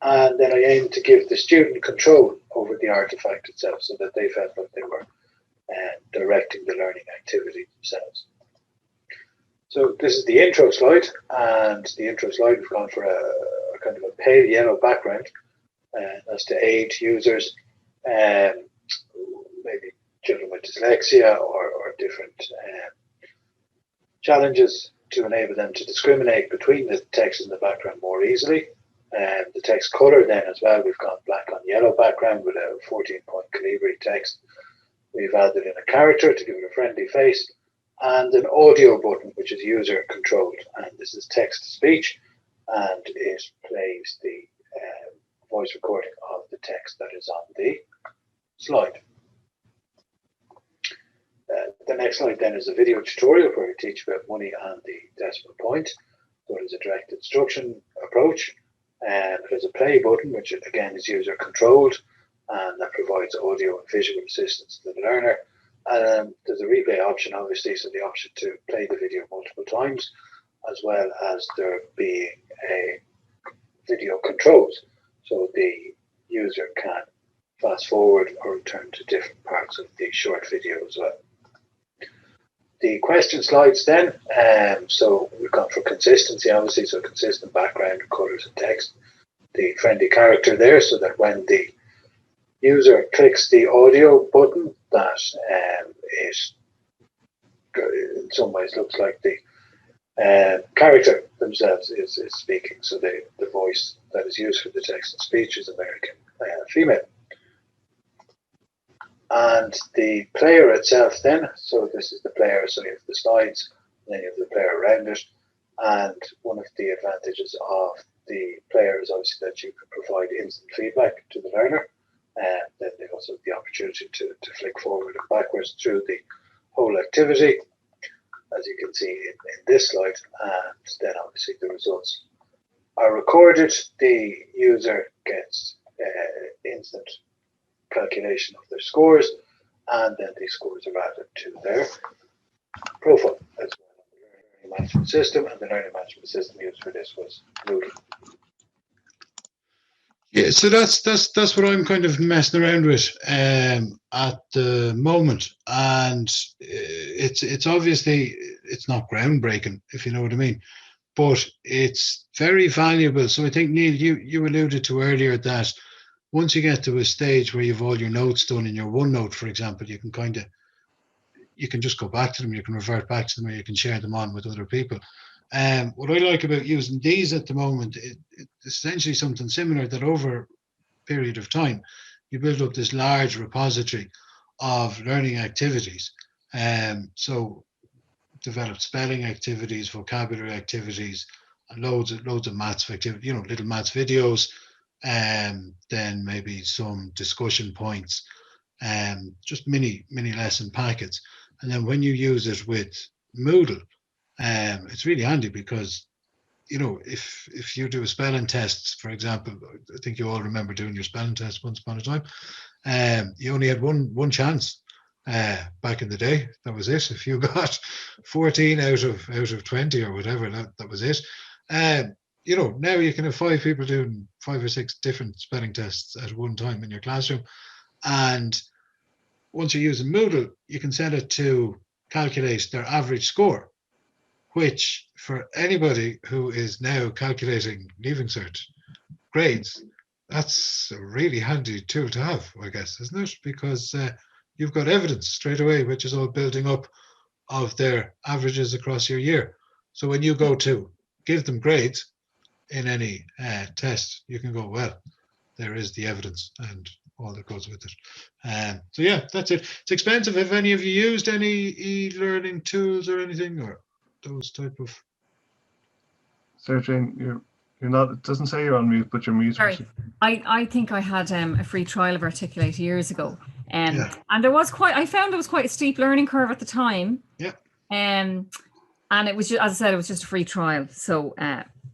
B: And then I aimed to give the student control over the artifact itself so that they felt like they were directing the learning activity themselves. So this is the intro slide, and the intro slide, we've gone for a kind of a pale yellow background. That's to aid users, maybe children with dyslexia or different challenges, to enable them to discriminate between the text in the background more easily. The text color then as well, we've got black on yellow background with a 14-point calibri text. We've added in a character to give it a friendly face, and an audio button which is user controlled, and this is text to speech, and it plays the voice recording of the text that is on the slide. The next slide then is a video tutorial where we teach about money and the decimal point. So it is a direct instruction approach. There's a play button, which again is user controlled, and that provides audio and visual assistance to the learner. There's a replay option, obviously, so the option to play the video multiple times, as well as there being a video controls, so the user can fast forward or return to different parts of the short video as well. the question slides then. So we've gone for consistency, obviously, so consistent background, colors and text. The friendly character there, so that when the user clicks the audio button, that it in some ways looks like the character themselves is speaking. So the voice that is used for the text and speech is American female. And the player itself then, so this is the player, so you have the slides, and then you have the player around it. And one of the advantages of the player is obviously that you can provide instant feedback to the learner. And then they also have the opportunity to flick forward and backwards through the whole activity, as you can see in this slide. And then obviously the results are recorded. The user gets instant calculation of their scores, and then these scores are added to their profile as well. The learning management system, and the learning management system used for this was Moodle. Yeah, so that's what I'm kind of messing around with at the moment, and it's obviously it's not groundbreaking, if you know what I mean, but it's very valuable. So I think, Neil, you alluded to earlier that once you get to a stage where you've all your notes done in your OneNote, for example, you can just go back to them, you can revert back to them, or you can share them on with other people. What I like about using these at the moment, it's essentially something similar, that over a period of time, you build up this large repository of learning activities. So develop spelling activities, vocabulary activities, and loads of maths activity, little maths videos, then maybe some discussion points, just mini lesson packets. And then when you use it with Moodle, it's really handy because, if you do a spelling test, for example, I think you all remember doing your spelling test once upon a time. You only had one chance back in the day. That was it. If you got 14 out of 20 or whatever, that was it. Now you can have 5 people doing 5 or 6 different spelling tests at one time in your classroom. And once you're using Moodle, you can set it to calculate their average score, which for anybody who is now calculating Leaving Cert grades, that's a really handy tool to have, I guess, isn't it? Because you've got evidence straight away, which is all building up of their averages across your year. So when you go to give them grades in any test, you can go, well, there is the evidence and all that goes with it. So yeah, that's it. It's expensive. Have any of you used any e-learning tools or anything, or those type of?
F: Sarah-Jayne, you're not. It doesn't say you're on mute, but you're muted.
E: Sorry, I think I had a free trial of Articulate years ago,
B: Yeah.
E: and I found it was quite a steep learning curve at the time.
B: Yeah.
E: And it was just, as I said, it was just a free trial. So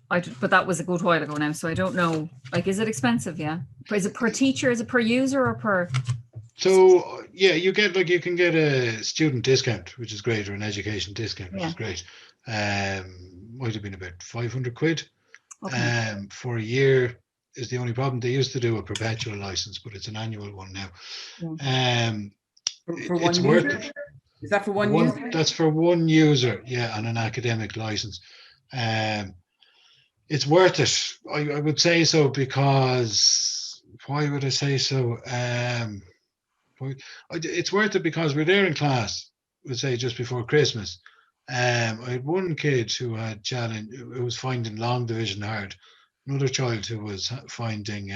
E: but that was a good while ago now. So I don't know. Like, is it expensive? Yeah. Is it per teacher? Is it per user or per?
B: So yeah, you can get a student discount, which is great, or an education discount, which is great. Might have been about 500 quid.
E: Okay.
B: For a year is the only problem. They used to do a perpetual license, but it's an annual one now.
A: For one
B: it's
A: user?
B: worth it.
A: Is that for one user?
B: That's for one user, yeah, on an academic license. It's worth it. I would say so, because why would I say so? It's worth it because we're there in class, we'd say just before Christmas. I had one kid who was finding long division hard, another child who was finding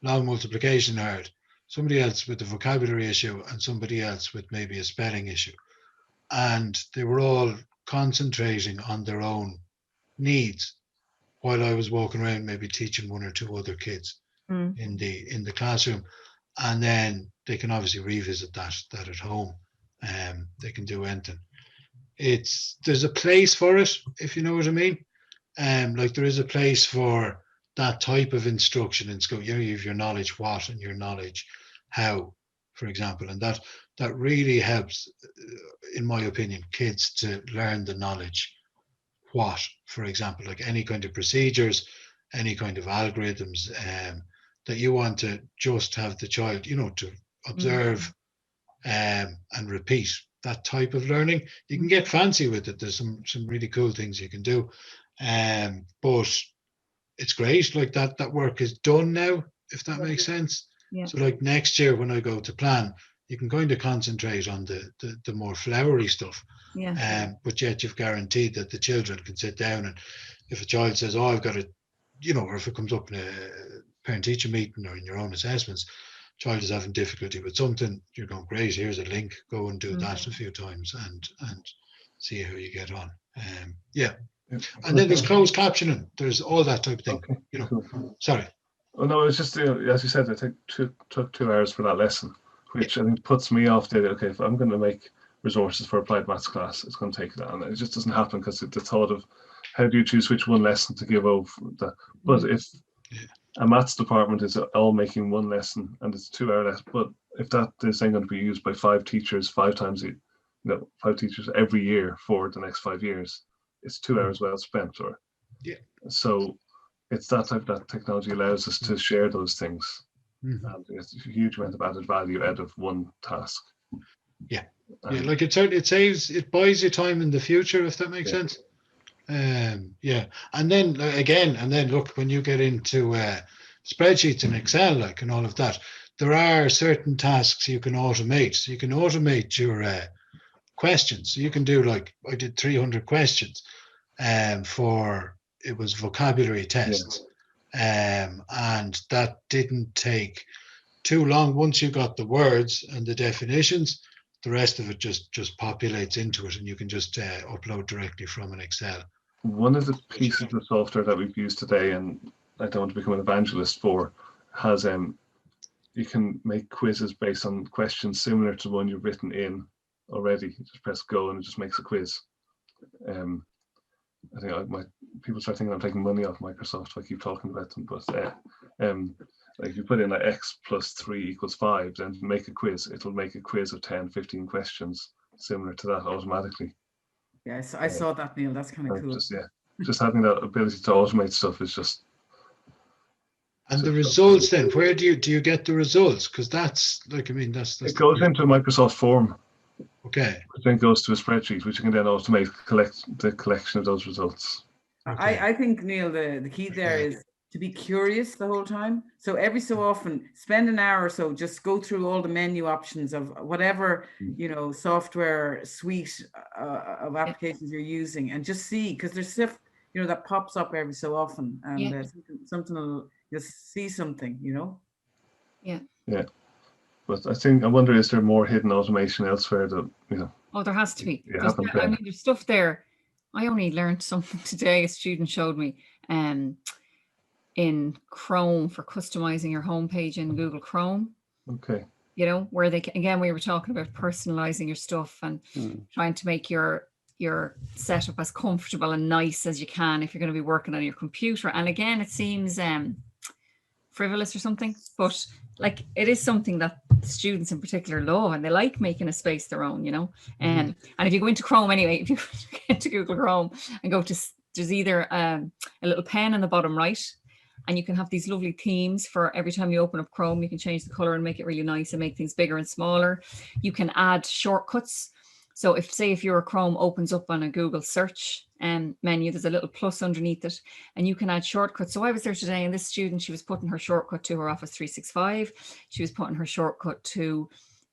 B: long multiplication hard, somebody else with a vocabulary issue, and somebody else with maybe a spelling issue. And they were all concentrating on their own needs while I was walking around maybe teaching 1 or 2 other kids in the classroom. And then they can obviously revisit that at home. They can do anything. There's a place for it, if you know what I mean. Like there is a place for that type of instruction in school. You have your knowledge what and your knowledge how, for example, and that really helps, in my opinion, kids to learn the knowledge what, for example, like any kind of procedures, any kind of algorithms that you want to just have the child, to observe and repeat that type of learning. You can get fancy with it. There's some really cool things you can do. But it's great, like that work is done now, if that makes sense.
E: Yeah.
B: So like next year when I go to plan, you can kind of concentrate on the more flowery stuff.
E: Yeah.
B: But yet you've guaranteed that the children can sit down, and if a child says, oh, I've got to, or if it comes up in a parent-teacher meeting or in your own assessments, child is having difficulty with something, you're going, great, here's a link, go and do that a few times and see how you get on. Yeah. And then there's closed captioning, there's all that type of thing.
F: Okay.
B: Sorry.
F: Oh no, it's just, as you said, I took 2 hours for that lesson, which I think puts me off the, okay, if I'm going to make resources for applied maths class, it's going to take that, and it just doesn't happen because the thought of how do you choose which one lesson to give over that. But if a maths department is all making one lesson and it's a 2-hour lesson, but if that is then going to be used by 5 teachers 5 times, 5 teachers every year for the next 5 years, it's 2 hours well spent. So it's that type that technology allows us to share those things. And it's a huge amount of added value out of one task.
B: Yeah, like it buys you time in the future, if that makes sense. Yeah, and then look, when you get into spreadsheets and Excel, like, and all of that, there are certain tasks you can automate. So you can automate your questions. So you can do, like, I did 300 questions for, it was vocabulary tests. And that didn't take too long. Once you got the words and the definitions, the rest of it just populates into it, and you can just upload directly from an Excel.
F: One of the pieces of software that we've used today, and I don't want to become an evangelist for, has you can make quizzes based on questions similar to one you've written in already. You just press go and it just makes a quiz. I think people start thinking I'm taking money off Microsoft if I keep talking about them, but like you put in like x plus 3 equals 5, then make a quiz. It'll make a quiz of 10, 15 questions similar to that automatically.
A: Yes, I saw that, Neil. That's kind of cool.
F: Just having that ability to automate stuff is just.
B: And the results then, where do you get the results? Because that's like, I mean, that's
F: it goes into a Microsoft form.
B: Okay.
F: Which then goes to a spreadsheet, which you can then automate the collection of those results.
B: Okay.
A: I think, Neil, the key there is to be curious the whole time. So every so often, spend an hour or so, just go through all the menu options of whatever, software suite of applications you're using, and just see, because there's stuff, that pops up every so often, and something will, you'll see something,
E: Yeah.
F: But I wonder, is there more hidden automation elsewhere that,
E: Oh, there has to be. There's stuff there. I only learned something today. A student showed me in Chrome for customizing your homepage in Google Chrome.
F: Okay.
E: Where they can, again, we were talking about personalizing your stuff and trying to make your setup as comfortable and nice as you can if you're going to be working on your computer. And again, it seems frivolous or something, but like it is something that students in particular love, and they like making a space their own, and if you go into Chrome anyway, if you get into Google Chrome and go to, there's either a little pen in the bottom right, and you can have these lovely themes for every time you open up Chrome. You can change the color and make it really nice and make things bigger and smaller. You can add shortcuts. So if your Chrome opens up on a Google search menu, there's a little plus underneath it, and you can add shortcuts. So I was there today, and this student, she was putting her shortcut to her Office 365. She was putting her shortcut to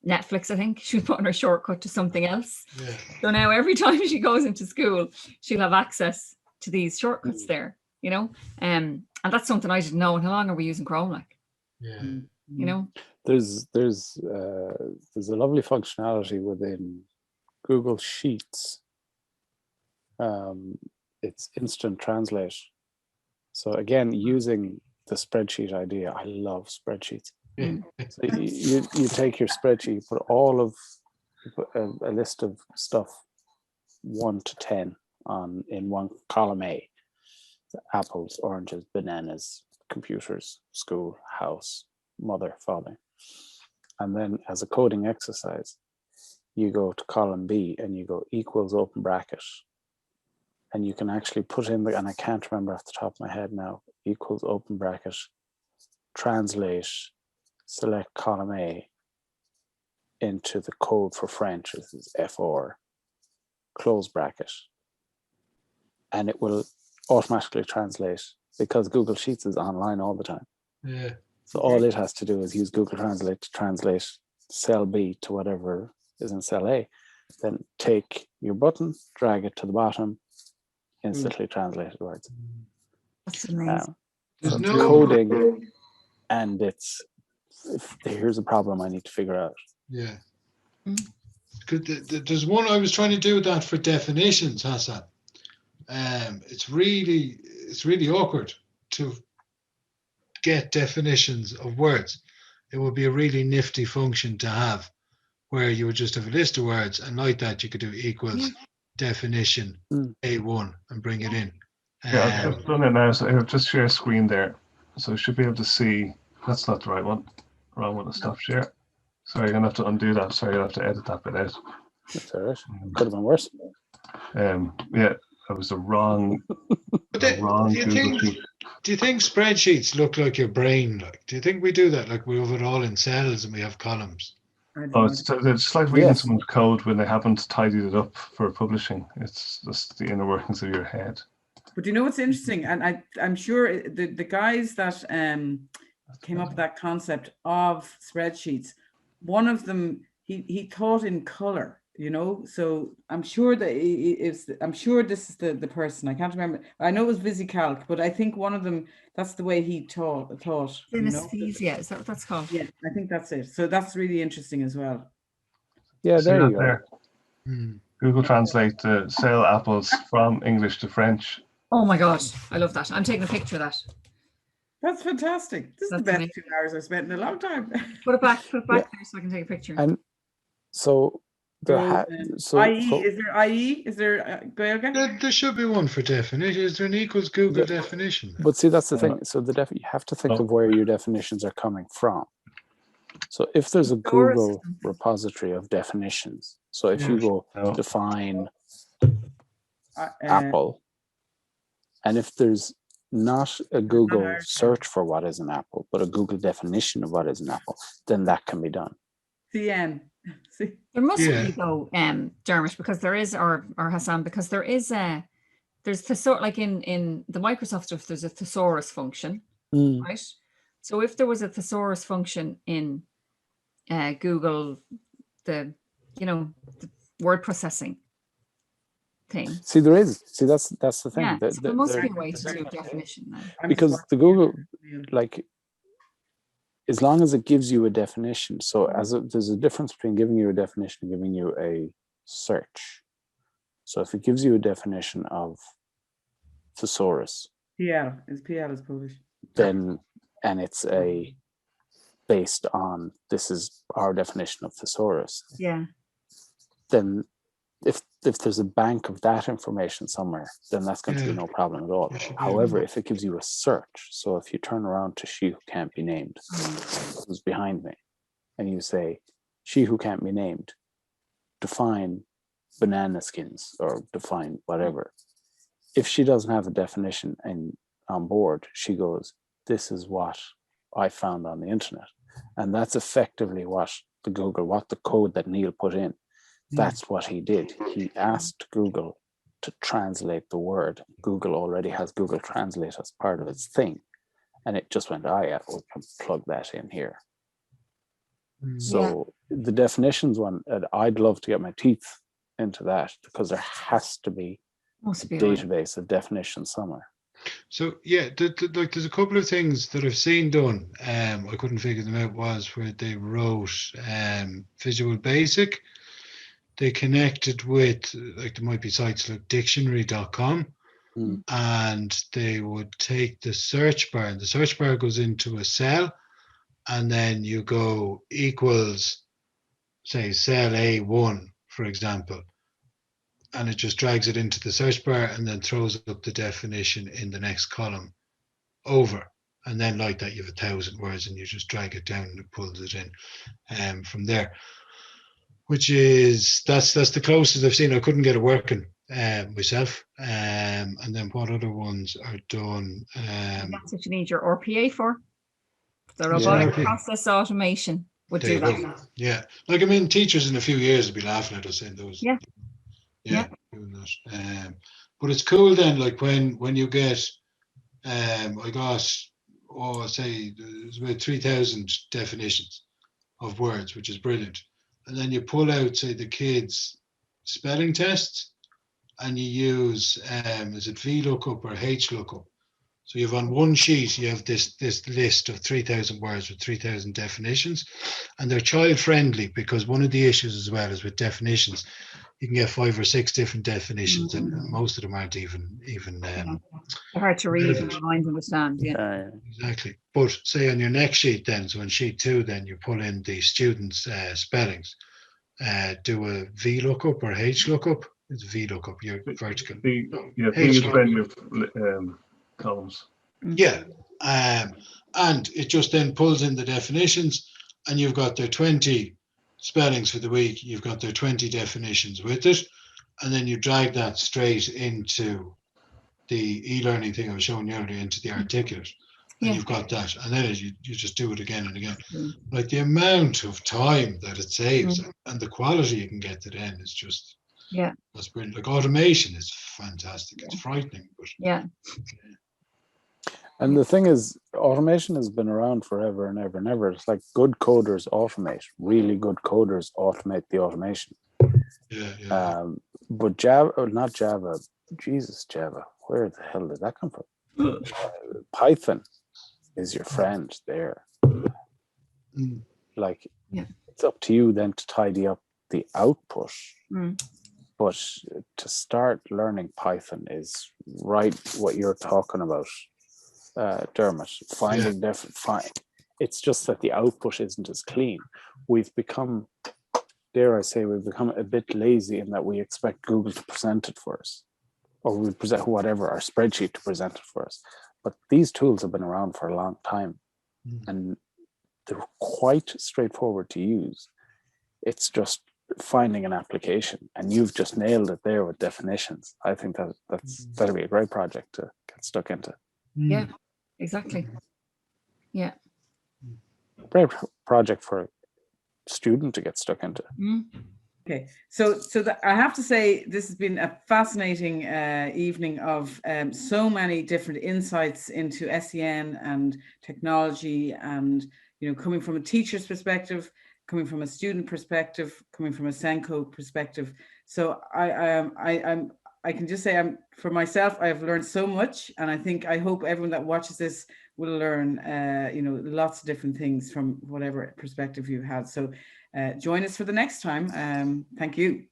E: Netflix, I think. She was putting her shortcut to something else. Yeah. So now every time she goes into school, she'll have access to these shortcuts there, and that's something I didn't know. And how long are we using Chrome, like?
B: Yeah.
D: There's a lovely functionality within Google Sheets. It's instant translate. So again, using the spreadsheet idea, I love spreadsheets. So you take your spreadsheet, put a list of stuff 1 to 10 in one column A. Apples, oranges, bananas, computers, school, house, mother, father. And then as a coding exercise, you go to column B and you go equals open bracket. And you can actually put in and I can't remember off the top of my head now, equals open bracket, translate, select column A, into the code for French. This is FR, close bracket, and it will automatically translate because Google Sheets is online all the time.
B: Yeah.
D: So all it has to do is use Google Translate to translate cell B to whatever is in cell A. Then take your button, drag it to the bottom, instantly translated words.
E: That's amazing.
B: There's
D: So it's
B: no-
D: coding, and here's a problem I need to figure out.
B: Yeah.
E: Mm.
B: There's one I was trying to do that for definitions, Hassan. It's really awkward to get definitions of words. It would be a really nifty function to have, where you would just have a list of words, and like that you could do equals definition A1 and bring it in.
F: Yeah, I've done it now. So I'll just share a screen there. So you should be able to see. That's not the right one. Wrong one to stop share. Sorry, you're gonna have to undo that. Sorry, you'll have to edit that bit out.
D: That's all right. Could have been worse.
F: Yeah, that was the wrong.
B: But do you think spreadsheets look like your brain? Like, do you think we do that? Like we have it all in cells and we have columns.
F: Oh, it's like reading someone's code when they haven't tidied it up for publishing. It's just the inner workings of your head.
A: But you know what's interesting, and I'm sure the guys that came up with that concept of spreadsheets, one of them he taught in color, you know. So I'm sure that this is the person. I can't remember. I know it was VisiCalc, but I think one of them, that's the way he taught.
E: Synesthesia, is that what that's called?
A: Yeah, I think that's it. So that's really interesting as well.
D: Yeah,
F: See
D: there
F: that
D: you go.
F: there? Google Translate to sell apples from English to French.
E: Oh my God, I love that. I'm taking a picture of that.
A: That's fantastic. This is the best 2 hours I've spent in a long time.
E: Put it back there so I can take a picture.
D: And so there
A: is there IE? Is there Gaeilge?
B: There should be one for definition. Is there an equals Google definition?
D: But see, that's the thing. So you have to think of where your definitions are coming from. So if there's a Google repository of definitions, so if you go define apple, and if there's not a Google search for what is an apple, but a Google definition of what is an apple, then that can be done.
A: CN. See?
E: There must be though, Dermot, because there is, or Hassan, because there's thesaurus, like in the Microsoft stuff, there's a thesaurus function, right? So if there was a thesaurus function in Google, the word processing thing.
D: See, there is. See, that's the thing.
E: Yeah, so there must be a way to do a definition now.
D: Because the Google, like, as long as it gives you a definition. So there's a difference between giving you a definition and giving you a search. So if it gives you a definition of thesaurus,
A: PL is Polish.
D: Then, and it's based on, this is our definition of thesaurus.
E: Yeah.
D: Then if there's a bank of that information somewhere, then that's going to be no problem at all. However, if it gives you a search, so if you turn around to she who can't be named, who's behind me, and you say, she who can't be named, define banana skins or define whatever. If she doesn't have a definition on board, she goes, this is what I found on the internet. And that's effectively what the code that Neil put in, that's what he did. He asked Google to translate the word. Google already has Google Translate as part of its thing. And it just went, yeah, we can plug that in here. So the definitions one, I'd love to get my teeth into that, because there has to be a database of definitions somewhere.
B: So yeah, there's a couple of things that I've seen done. I couldn't figure them out. Was where they wrote Visual Basic. They connected with, like, there might be sites like dictionary.com, and they would take the search bar, and the search bar goes into a cell, and then you go equals, say, cell A1, for example, and it just drags it into the search bar and then throws up the definition in the next column over. And then like that, you have 1,000 words and you just drag it down and it pulls it in from there. Which is, that's the closest I've seen. I couldn't get it working myself. And then what other ones are done?
E: That's what you need your RPA for. The robotic process automation. would
B: There
E: do
B: you go.
E: that.
B: Yeah, like I mean, teachers in a few years will be laughing at us saying those.
E: Yeah.
B: Yeah, doing that. But it's cool then, like when you get, I got, say there's about 3,000 definitions of words, which is brilliant. And then you pull out, say, the kids' spelling tests, and you use, is it VLOOKUP or HLOOKUP? So you have on one sheet, you have this list of 3,000 words with 3,000 definitions, and they're child friendly, because one of the issues as well is with definitions, you can get 5 or 6 different definitions, and most of them aren't even
E: They're hard to read and your mind understand. Yeah.
B: Exactly. But say on your next sheet then, so on sheet 2, then you pull in the students' spellings. Do a VLOOKUP or HLOOKUP. It's VLOOKUP, your vertical.
F: V is when you've columns.
B: Yeah. And it just then pulls in the definitions, and you've got their 20 spellings for the week. You've got their 20 definitions with it. And then you drag that straight into the e-learning thing I was showing you earlier, into the articulate. And you've got that. And then you just do it again and again. Like the amount of time that it saves and the quality you can get to the end is just, that's brilliant. Like automation is fantastic. It's frightening, but
D: And the thing is, automation has been around forever and ever and ever. It's like good coders automate. Really good coders automate the automation. But Java, not Java, Java. Where the hell did that come from? Python is your friend there. Like, it's up to you then to tidy up the output. But to start learning Python is right what you're talking about, Dermot. Finding it's just that the output isn't as clean. We've become, dare I say, we've become a bit lazy in that we expect Google to present it for us, or we present whatever, our spreadsheet to present it for us. But these tools have been around for a long time, and they're quite straightforward to use. It's just finding an application, and you've just nailed it there with definitions. I think that'll be a great project to get stuck into.
E: Yeah, exactly. Yeah.
D: Great project for a student to get stuck into.
A: Okay, so I have to say this has been a fascinating evening of so many different insights into SEN and technology, and coming from a teacher's perspective, coming from a student perspective, coming from a SENCO perspective. So I can just say, for myself, I have learned so much, and I hope everyone that watches this will learn lots of different things from whatever perspective you've had. So join us for the next time. Thank you.